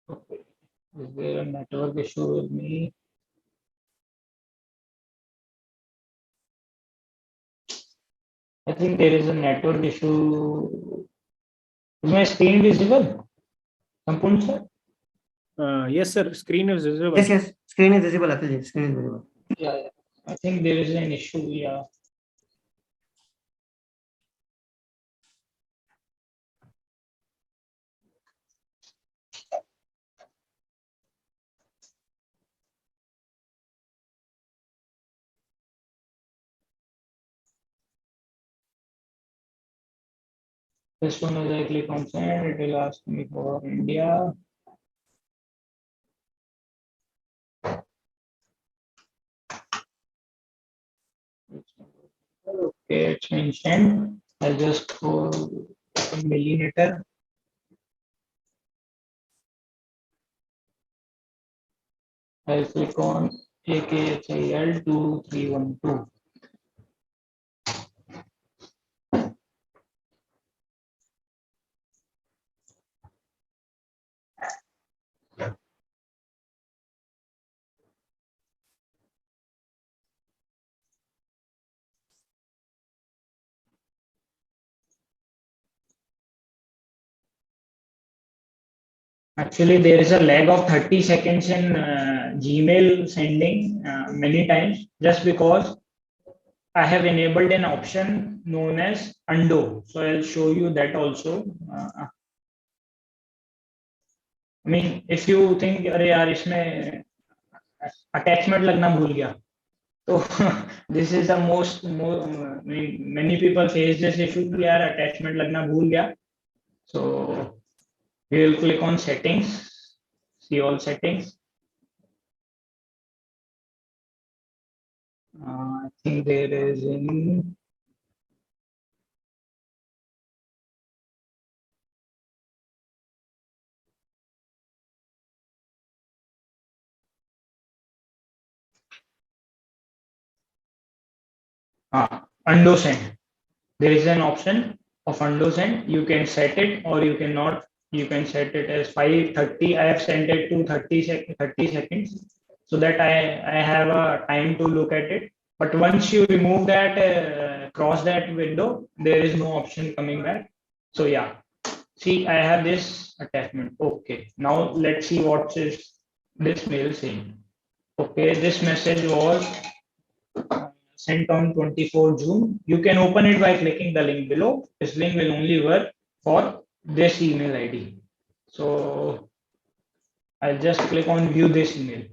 Okay. Is there a network issue with me? I think there is a network issue. Is my screen visible? Sampoon sir? Yes, sir. Screen is visible. Yes. Screen is visible. Atul, screen is visible. Yeah. I think there is an issue. Yeah. As soon as I click on send, it will ask me for India. Okay, it's been sent. I'll just go a millimeter. I'll click on AKHIL 2312. Actually, there is a lag of 30 seconds in Gmail sending many times just because I have enabled an option known as undo. So I'll show you that also. I mean, if you think, अरे यार इसमें attachment लगना भूल गया, so this is the most many people face this issue कि यार attachment लगना भूल गया. So we will click on settings, see all settings. I think there is in undo send. There is an option of undo send. You can set it or you cannot. You can set it as 5:30. I have sent it to 30 seconds so that I have a time to look at it. But once you remove that, cross that window, there is no option coming back. So yeah, see, I have this attachment. Okay, now let's see what is this mail saying. Okay, this message was sent on 24 June. You can open it by clicking the link below. This link will only work for this email ID. So I'll just click on view this email.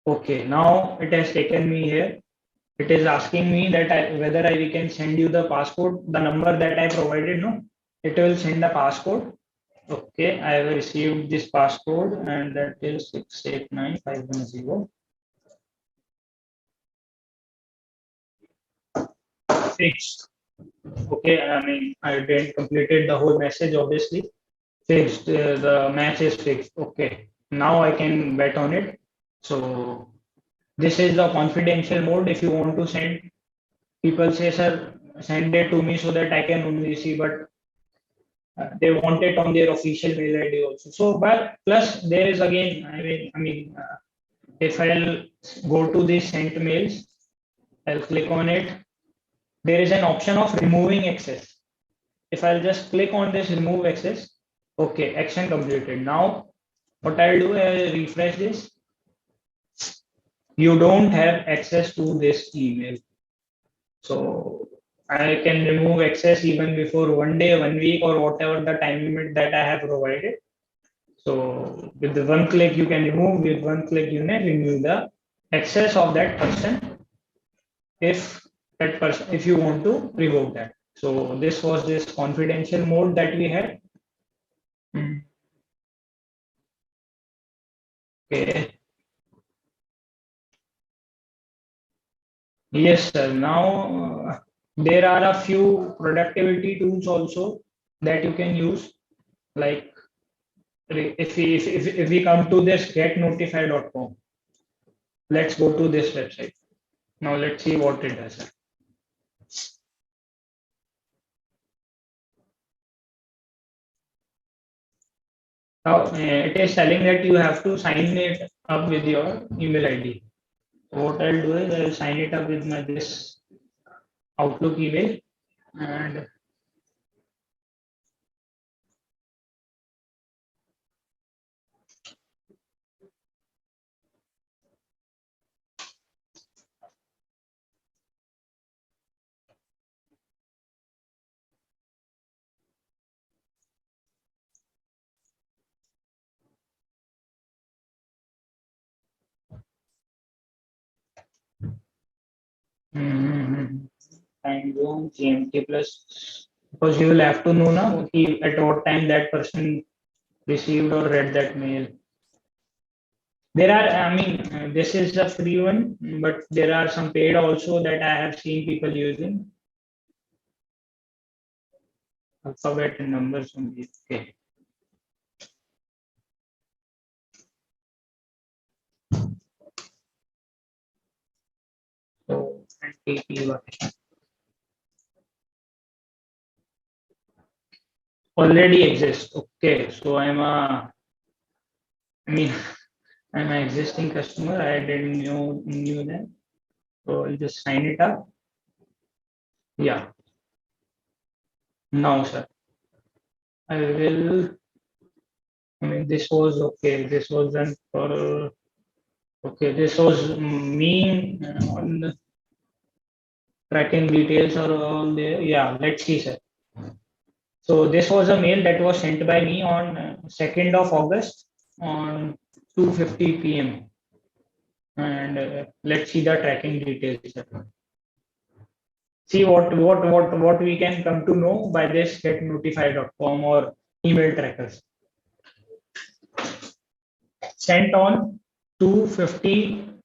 Okay, now it has taken me here. It is asking me that whether we can send you the passcode, the number that I provided. No, it will send the passcode. Okay, I have received this passcode, and that is 689510. Fixed. Okay, I mean, I didn't completed the whole message, obviously. Fixed, the match is fixed. Okay, now I can bet on it. So this is the confidential mode. If you want to send, people say, sir, send it to me so that I can only see, but they want it on their official mail ID also. So, but plus there is again, if I'll go to the sent mails, I'll click on it. There is an option of removing access. If I'll just click on this remove access, okay, action completed. Now, what I'll do, I'll refresh this. You don't have access to this email. So I can remove access even before 1 day, 1 week, or whatever the time limit that I have provided. So with the one click, you can remove, with one click, you can remove the access of that person if you want to revoke that. So this was this confidential mode that we had. Okay. Yes, sir. Now there are a few productivity tools also that you can use. Like if we come to this getnotify.com, let's go to this website. Now let's see what it does. Now it is telling that you have to sign it up with your email ID. What I'll do is I'll sign it up with my this Outlook email, and time zone GMT plus, because you will have to know now at what time that person received or read that mail. There are, this is a free one, but there are some paid also that I have seen people using. Alphabet and numbers only. Okay. So already exists. Okay, so I'm an existing customer. I didn't knew that. So I'll just sign it up. Yeah. Now, sir, I will. This was okay. This was done for. Okay, this was me on the tracking details are all there. Yeah, let's see, sir. So this was a mail that was sent by me on 2nd of August on 2:50 p.m. And let's see the tracking details. See what we can come to know by this getnotify.com or email trackers. Sent on 2:50:21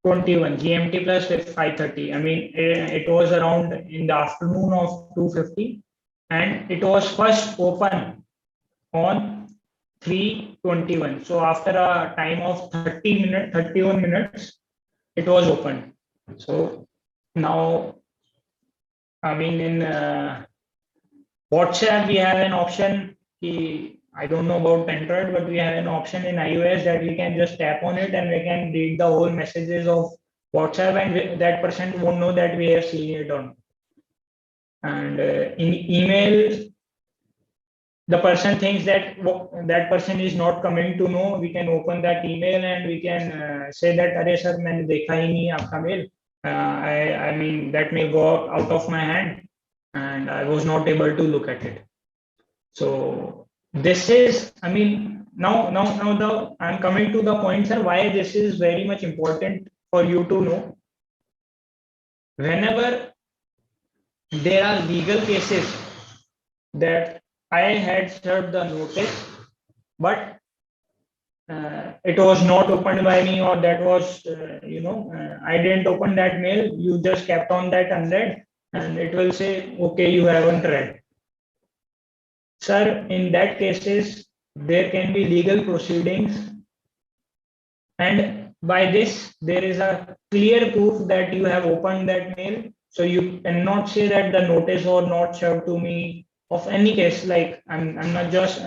GMT plus 5:30. It was around in the afternoon of 2:50, and it was first open on 3:21. So after a time of 31 minutes, it was open. So now, in WhatsApp, we have an option. I don't know about Android, but we have an option in iOS that we can just tap on it and we can read the whole messages of WhatsApp, and that person won't know that we have seen it on. And in email, the person thinks that that person is not coming to know. We can open that email and we can say that, "Arey sir, मैंने देखा ही नहीं आपका mail. That may go out of my hand, and I was not able to look at it." So this is, now I'm coming to the point, sir, why this is very much important for you to know. Whenever there are legal cases that I had served the notice, but it was not opened by me, or that was, I didn't open that mail. You just kept on that unread, and it will say, okay, you haven't read. Sir, in that cases, there can be legal proceedings, and by this, there is a clear proof that you have opened that mail. So you cannot say that the notice was not served to me. Of any case, like I'm not just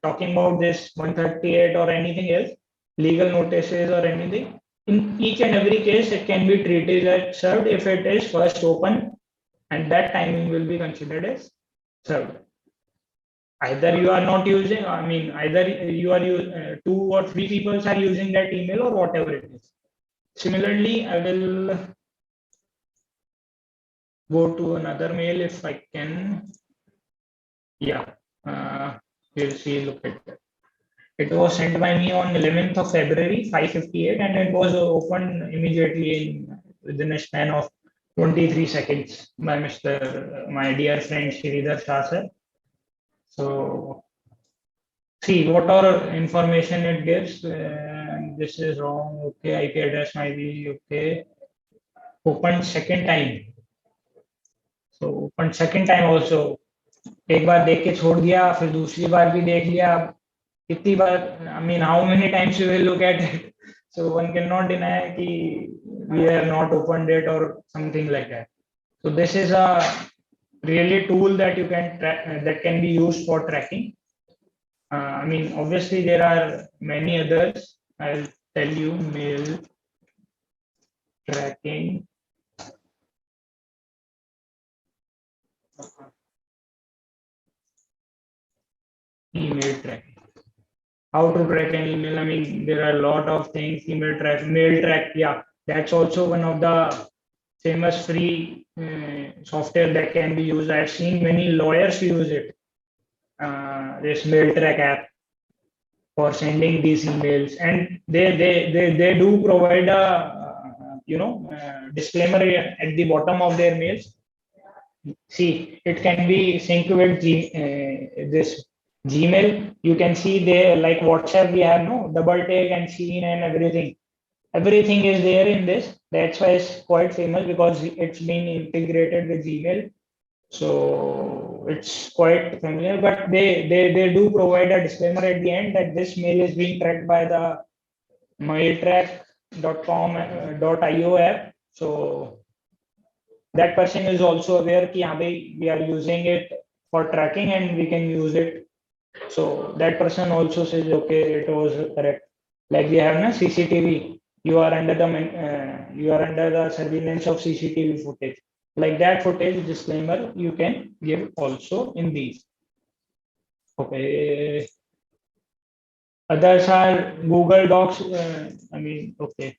talking about this 138 or anything else, legal notices or anything. In each and every case, it can be treated as served if it is first open, and that timing will be considered as served. Either you are not using, either you are two or three people are using that email or whatever it is. Similarly, I will go to another mail if I can. Yeah, we'll see. Look at that. It was sent by me on 11th of February, 5:58, and it was opened immediately within a span of 23 seconds by my dear friend Sridhar Shah sir. So, see what all information it gives. This is wrong. Okay, IP address might be okay. Open second time. So open second time also. एक बार देख के छोड़ दिया, फिर दूसरी बार भी देख लिया. कितनी बार? I mean, how many times you will look at it? So one cannot deny कि we have not opened it or something like that. So this is a really tool that you can that can be used for tracking. Obviously there are many others. I'll tell you mail tracking. Email tracking. How to track an email? There are a lot of things. Email track, mail track. Yeah, that's also one of the famous free software that can be used. I've seen many lawyers use it. This mail track app for sending these emails, and they do provide a disclaimer at the bottom of their mails. See, it can be synced with this Gmail. You can see there, like WhatsApp, we have no double take and scene and everything. Everything is there in this. That's why it's quite famous, because it's been integrated with Gmail. So it's quite familiar, but they do provide a disclaimer at the end that this mail is being tracked by the mailtrack.com.io app. So that person is also aware that we are using it for tracking and we can use it. So that person also says, okay, it was correct. Like we have na CCTV, you are under the surveillance of CCTV footage. Like that footage disclaimer you can give also in these. Okay. Others are Google Docs. Okay.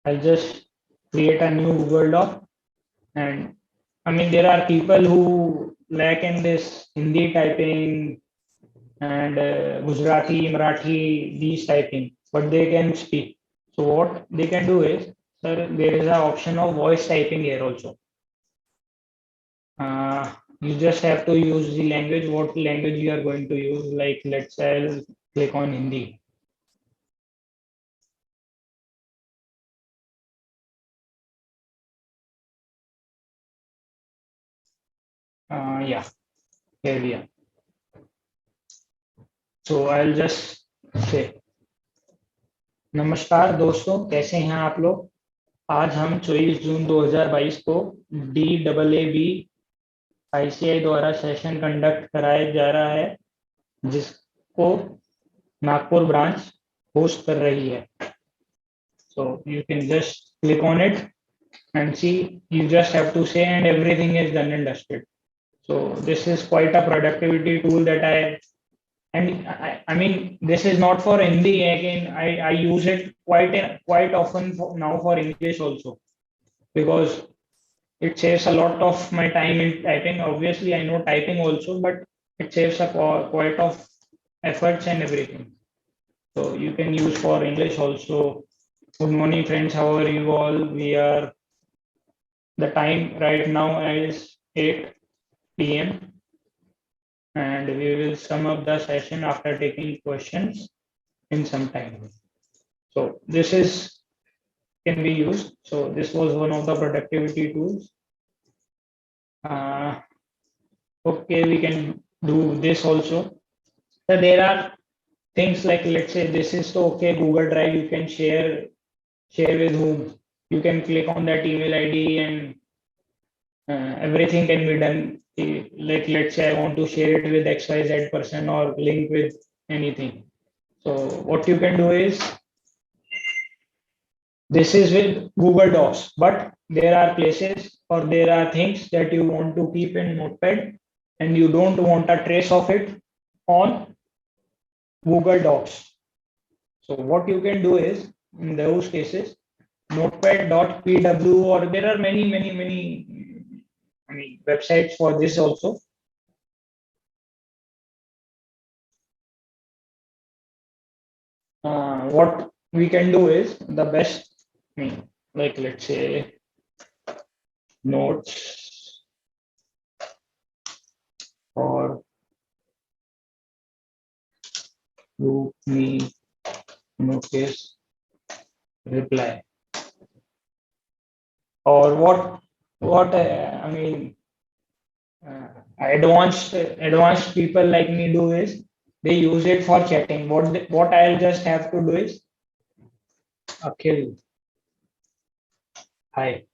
I'll just create a new Google Doc, and there are people who lack in this Hindi typing and Gujarati, Marathi, these typing, but they can speak. So what they can do is, sir, there is an option of voice typing here also. You just have to use the language, what language you are going to use. Like, let's say I'll click on Hindi. Yeah, here we are. So I'll just say, नमस्कार दोस्तों, कैसे हैं आप लोग? आज हम 24 जून 2022 को DAAB ICI द्वारा सेशन कंडक्ट कराया जा रहा है, जिसको नागपुर ब्रांच होस्ट कर रही है. So you can just click on it and see. You just have to say, and everything is done and dusted. So this is quite a productivity tool that this is not for Hindi. Again, I use it quite often now for English also, because it saves a lot of my time in typing. Obviously, I know typing also, but it saves quite of efforts and everything. So you can use for English also. Good morning, friends. How are you all? The time right now is 8 p.m. and we will sum up the session after taking questions in some time. So this can be used. So this was one of the productivity tools. Okay, we can do this also. So there are things like, let's say this is the okay Google Drive, you can share with whom. You can click on that email ID and everything can be done. Like let's say I want to share it with XYZ person or link with anything. So what you can do is, this is with Google Docs, but there are places or there are things that you want to keep in Notepad and you don't want a trace of it on Google Docs. So what you can do is, in those cases, notepad.pw, or there are many websites for this also. What we can do is the best, like let's say notes or group me notice reply, or what advanced people like me do is they use it for chatting. What I'll just have to do is, Akhil, hi,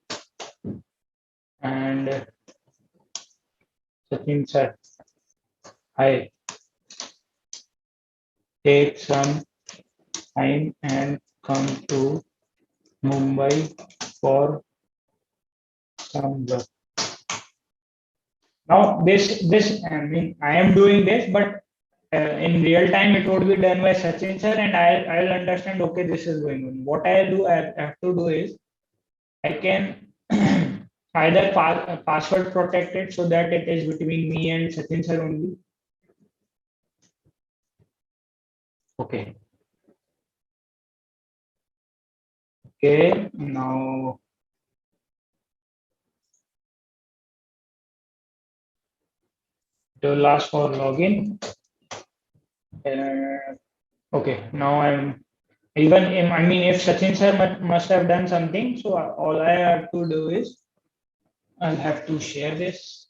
and Sachin sir, hi, take some time and come to Mumbai for some work. Now this I am doing this, but in real time it would be done by Sachin sir, and I'll understand, okay, this is going on. What I have to do is, I can either password protect it so that it is between me and Sachin sir only. Okay. Okay, now it will ask for login. Okay, now I'm even if Sachin sir must have done something, so all I have to do is I'll have to share this.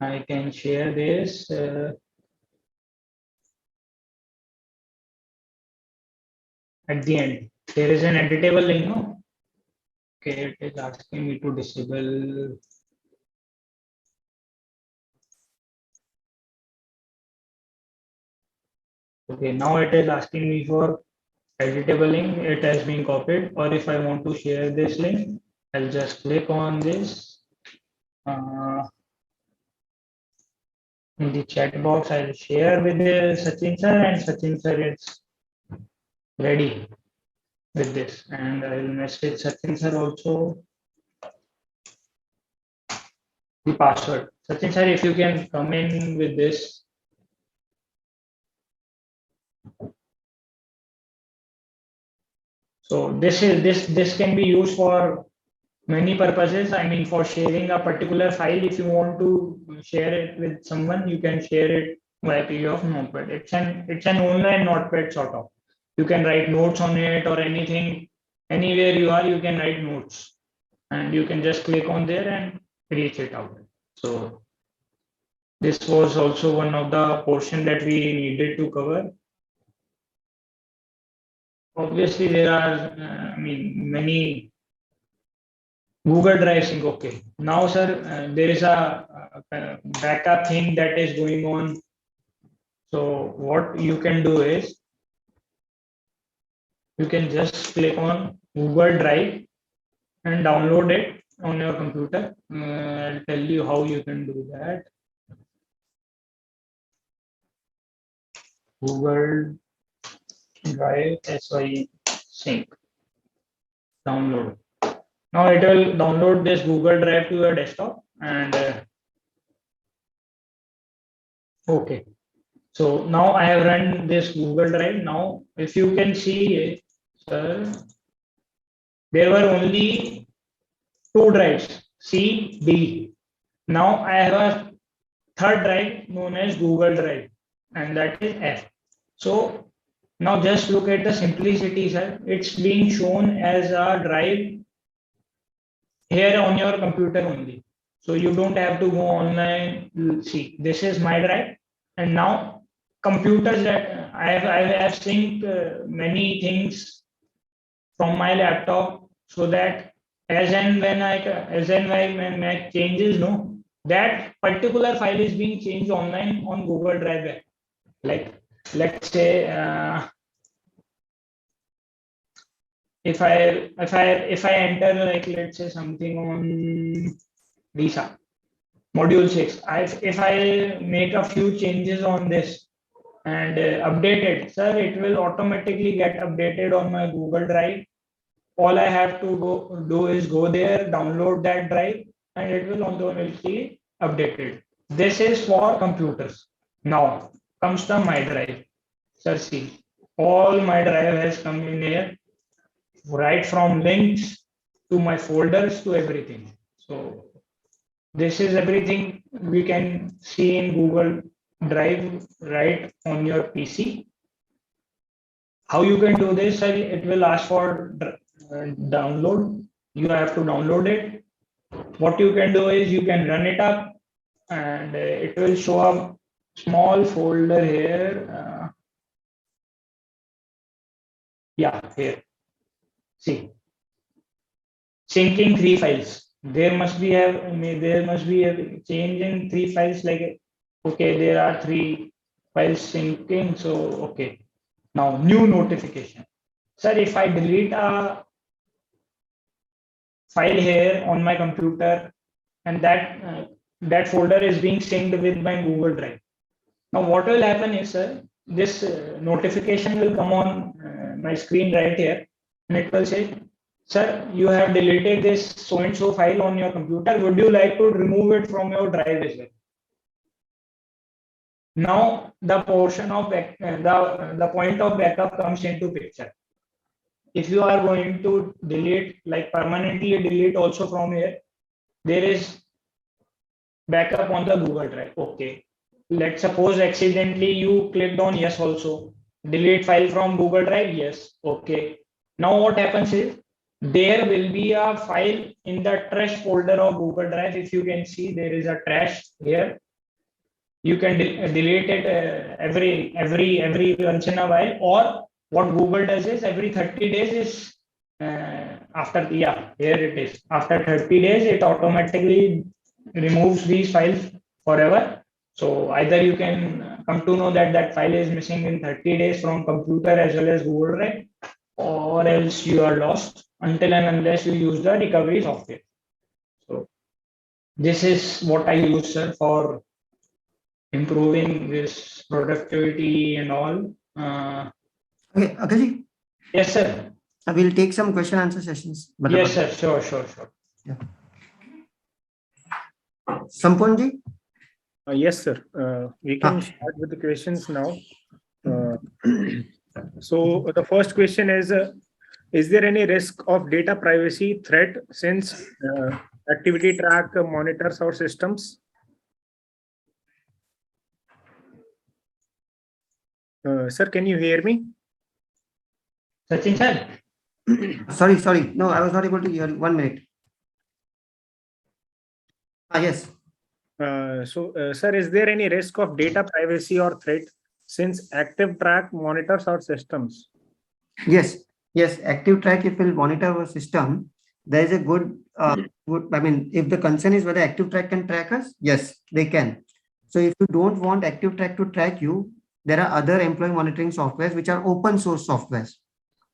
I can share this. At the end, there is an editable link. No? Okay, it is asking me to disable. Okay, now it is asking me for editable link. It has been copied, or if I want to share this link, I'll just click on this. In the chat box, I'll share with Sachin sir, and Sachin sir is ready with this, and I will message Sachin sir also the password. Sachin sir, if you can come in with this. So this can be used for many purposes. For sharing a particular file, if you want to share it with someone, you can share it via PDF Notepad. It's an online Notepad sort of. You can write notes on it or anything. Anywhere you are, you can write notes, and you can just click on there and reach it out. So this was also one of the portion that we needed to cover. Obviously, there are many Google Drive sync. Okay, now sir, there is a backup thing that is going on. So what you can do is, you can just click on Google Drive and download it on your computer. I'll tell you how you can do that. Google Drive sync download. Now it will download this Google Drive to your desktop, and Okay. So now I have run this Google Drive. Now, if you can see, sir, there were only two drives, C, D. Now I have a third drive known as Google Drive, and that is F. So now just look at the simplicity, sir. It's being shown as a drive here on your computer only. So you don't have to go online. See, this is my drive, and now computers that I have synced many things from my laptop, so that as and when I changes, no, that particular file is being changed online on Google Drive. Like, let's say if I enter, like, let's say something on Visa module 6, if I make a few changes on this and update it, sir, it will automatically get updated on my Google Drive. All I have to do is go there, download that drive, and it will automatically updated. This is for computers. Now comes to my drive. Sir, see, all my drive has come in here, right from links to my folders to everything. So this is everything we can see in Google Drive right on your PC. How you can do this? It will ask for download. You have to download it. What you can do is you can run it up, and it will show up small folder here. Yeah, here. See, syncing 3 files. There must be a change in 3 files. Like, okay, there are 3 files syncing. So okay, now new notification. Sir, if I delete a file here on my computer, and that folder is being synced with my Google Drive. Now what will happen is, sir, this notification will come on my screen right here, and it will say, sir, you have deleted this so and so file on your computer. Would you like to remove it from your drive as well? Now the portion of the point of backup comes into picture. If you are going to delete, like permanently delete also from here, there is backup on the Google Drive. Okay. Let's suppose accidentally you clicked on yes also. Delete file from Google Drive. Yes. Okay. Now what happens is, there will be a file in the trash folder of Google Drive. If you can see, there is a trash here. You can delete it every once in a while, or what Google does is every 30 days is here it is. After 30 days, it automatically removes these files forever. So either you can come to know that that file is missing in 30 days from computer as well as Google Drive, or else you are lost until and unless you use the recovery software. So this is what I use, sir, for improving this productivity and all. Okay, Akashi, Yes, sir. I will take some question answer sessions. Yes, sir. Sure. Yeah. Sampunji? Yes, sir. We can start with the questions now. So the first question is there any risk of data privacy threat since activity track monitors our systems? Sir, can you hear me? Sachin, sir. Sorry. No, I was not able to hear you. 1 minute. Yes. Sir, is there any risk of data privacy or threat since active track monitors our systems? Yes. Active track, it will monitor our system. There is a good, if the concern is whether active track can track us, yes, they can. So if you don't want active track to track you, there are other employee monitoring softwares which are open source softwares.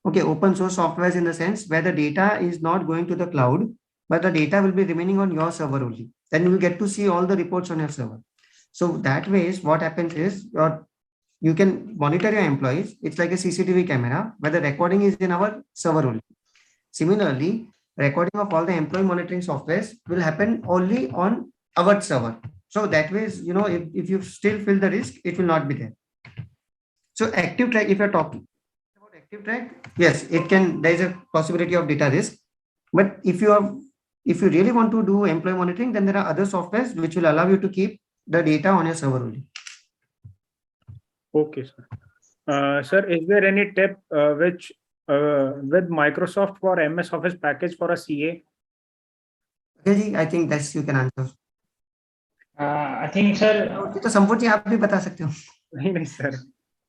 Okay, open source softwares in the sense where the data is not going to the cloud, but the data will be remaining on your server only. Then you will get to see all the reports on your server. So that way is what happens is you can monitor your employees. It's like a CCTV camera where the recording is in our server only. Similarly, recording of all the employee monitoring softwares will happen only on our server. So that way, if you still feel the risk, it will not be there. So active track, if you're talking about active track, yes, there is a possibility of data risk. But if you really want to do employee monitoring, then there are other softwares which will allow you to keep the data on your server only. Okay, sir. Sir, is there any tip with Microsoft for MS Office package for a CA? Okay, ji, I think that's you can answer. I think, sir. तो संपूर्ण जी आप भी बता सकते हो. नहीं sir,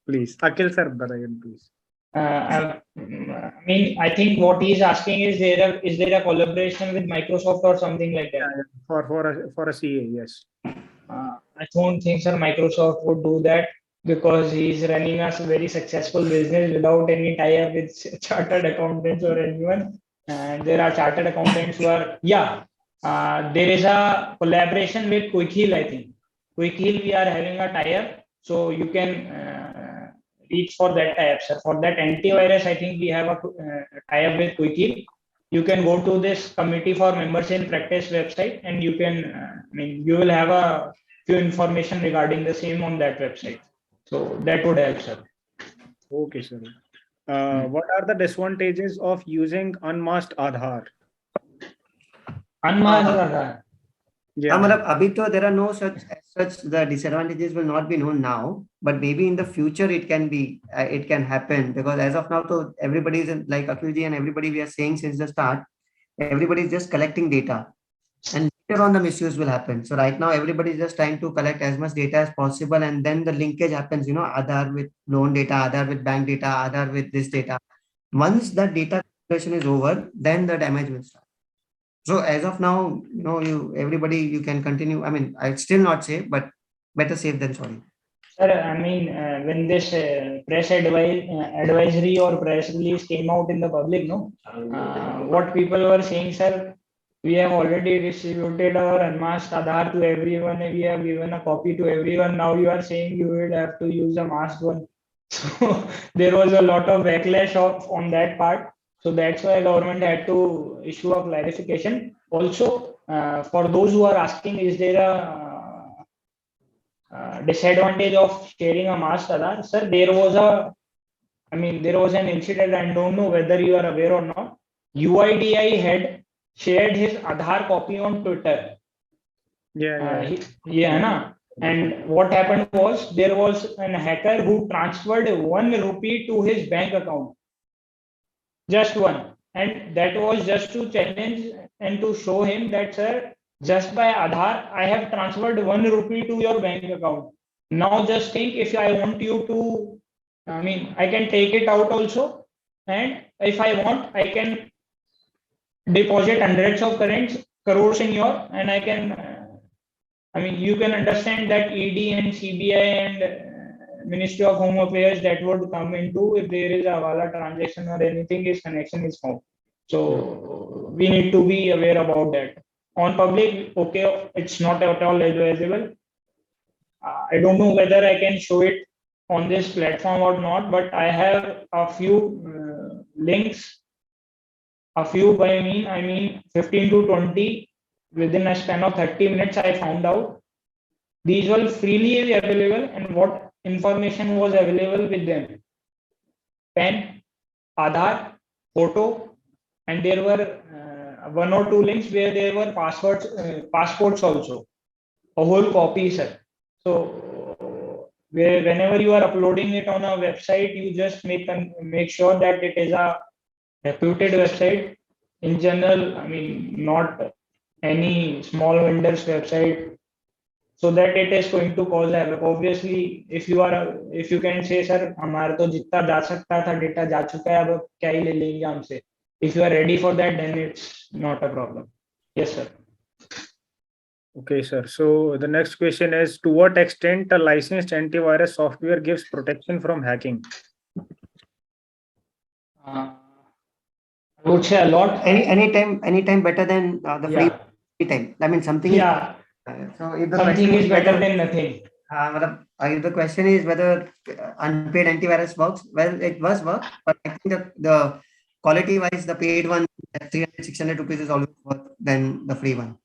please. Akhil sir, बताइए please. I mean, I think what he is asking is there a collaboration with Microsoft or something like that? Yeah, for a CA, yes. I don't think, sir, Microsoft would do that because he is running a very successful business without any tie-up with chartered accountants or anyone. And there are chartered accountants who are, there is a collaboration with Quick Heal, I think. Quick Heal, we are having a tie-up, so you can reach for that tie-up, sir. For that antivirus, I think we have a tie-up with Quick Heal. You can go to this committee for members in practice website, and you can, you will have a few information regarding the same on that website. So that would help, sir. Okay, sir. What are the disadvantages of using unmasked Aadhaar? Unmasked Aadhaar. Yeah. Abhi to there are no such the disadvantages will not be known now, but maybe in the future it can happen, because as of now, to everybody is like Akhilji and everybody we are saying since the start, everybody is just collecting data, and later on the misuse will happen. So right now everybody is just trying to collect as much data as possible, and then the linkage happens, Aadhaar with loan data, Aadhaar with bank data, Aadhaar with this data. Once the data collection is over, then the damage will start. So as of now, you can continue. I mean, I'd still not say, but better safe than sorry. Sir, when this press advisory or press release came out in the public, what people were saying, sir, we have already distributed our unmasked Aadhaar to everyone. We have given a copy to everyone. Now you are saying you will have to use a masked one. So there was a lot of backlash on that part. So that's why government had to issue a clarification. Also, for those who are asking, is there a disadvantage of sharing a masked Aadhaar? Sir, there was an incident. I don't know whether you are aware or not. UIDI had shared his Aadhaar copy on Twitter. And what happened was there was an hacker who transferred 1 rupee to his bank account. Just one. And that was just to challenge and to show him that, sir, just by Aadhaar, I have transferred 1 rupee to your bank account. Now just think, if I want you to, I can take it out also. And if I want, I can deposit hundreds of crores in your, and I can, you can understand that ED and CBI and Ministry of Home Affairs that would come into if there is a Hawala transaction or anything, his connection is found. So we need to be aware about that. On public, okay, it's not at all advisable. I don't know whether I can show it on this platform or not, but I have a few links. A few by I mean 15 to 20 within a span of 30 minutes. I found out these were freely available, and what information was available with them: pen, Aadhaar, photo, and there were 1 or 2 links where there were passports also, a whole copy, sir. So whenever you are uploading it on a website, you just make sure that it is a reputed website. In general, not any small vendor's website, so that it is going to cause havoc. Obviously, if you can say, sir, हमारा तो जितना जा सकता था data जा चुका है, अब क्या ही ले लेंगे हमसे. If you are ready for that, then it's not a problem. Yes, sir. Okay, sir. So the next question is, to what extent a licensed antivirus software gives protection from hacking? I would say a lot. Anytime better than the free. Anytime. Something. Yeah. So if the something is better than nothing. If the question is whether unpaid antivirus works, well, it does work, but I think the quality wise, the paid one at 300-600 rupees is always worth than the free one.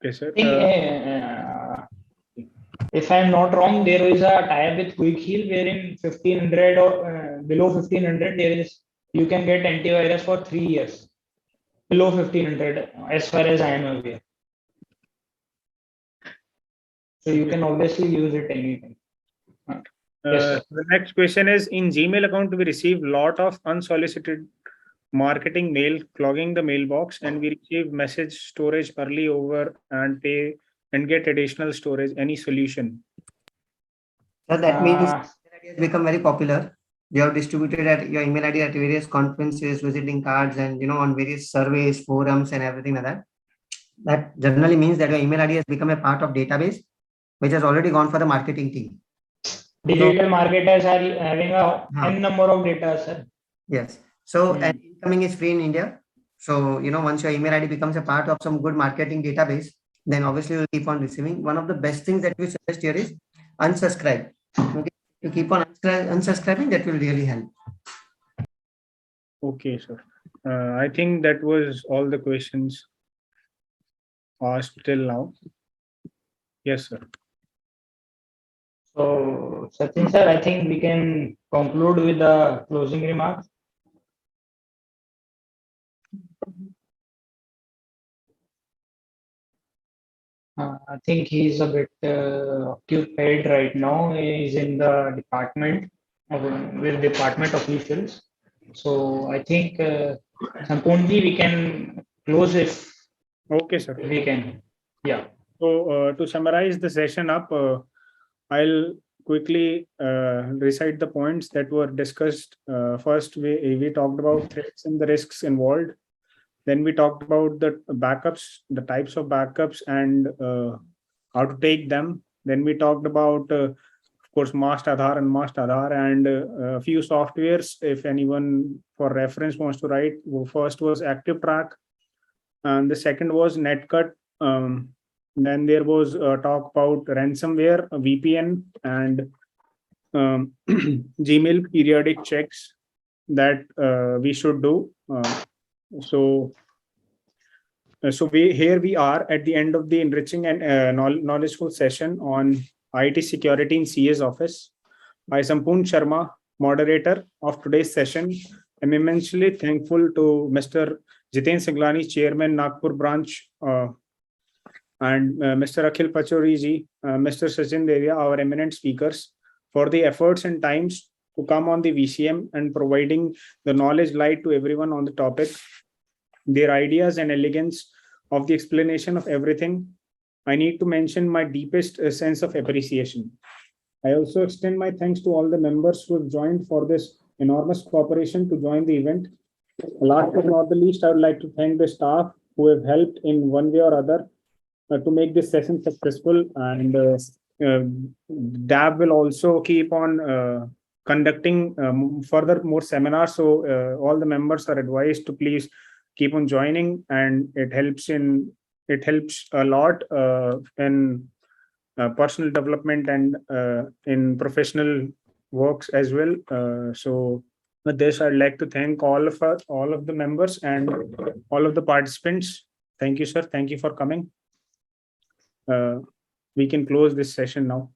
Okay, sir. I think, if I'm not wrong, there is a tie-up with Quick Heal wherein 1500 or below 1500 you can get antivirus for 3 years. Below 1500, as far as I am aware. So you can obviously use it anytime. Yes, sir. The next question is, in Gmail account, we receive lot of unsolicited marketing mail clogging the mailbox, and we receive message storage early over and pay and get additional storage. Any solution? So that means Uh, it has become very popular. You have distributed at your email ID at various conferences, visiting cards, and on various surveys, forums, and everything like that. That generally means that your email ID has become a part of database, which has already gone for the marketing team. Digital marketers are having a Huh. n number of data, sir. Yes. So and incoming is free in India. So once your email ID becomes a part of some good marketing database, then obviously you'll keep on receiving. One of the best things that we suggest here is unsubscribe. Okay. To keep on unsubscribing, that will really help. Okay, sir. I think that was all the questions asked till now. Yes, sir. So, Sachin sir, I think we can conclude with the closing remarks. I think he's a bit occupied right now. He's in the department with department officials. So I think Sampoonji, we can close if Okay, sir. we can. Yeah. So to summarize the session up, I'll quickly recite the points that were discussed. First, we talked about threats and the risks involved. Then we talked about the backups, the types of backups, and how to take them. Then we talked about, of course, Mast Aadhaar and Mast Aadhaar, and a few softwares. If anyone for reference wants to write, first was Active Track, and the second was Netcut. Then there was talk about ransomware, VPN, and Gmail periodic checks that we should do. So we are at the end of the enriching and knowledgeful session on IT security in CS office. I, Sampoon Sharma, moderator of today's session, am immensely thankful to Mr. Jiten Singlani, Chairman, Nagpur branch, and Mr. Akhil Pachori, Mr. Sachin Devia, our eminent speakers, for the efforts and times to come on the VCM and providing the knowledge light to everyone on the topic. Their ideas and elegance of the explanation of everything. I need to mention my deepest sense of appreciation. I also extend my thanks to all the members who have joined for this enormous cooperation to join the event. Last but not the least, I would like to thank the staff who have helped in one way or other to make this session successful. And DAB will also keep on conducting further more seminars. So all the members are advised to please keep on joining, and it helps a lot in personal development and in professional works as well. So with this, I'd like to thank all of the members and all of the participants. Thank you, sir. Thank you for coming. We can close this session now.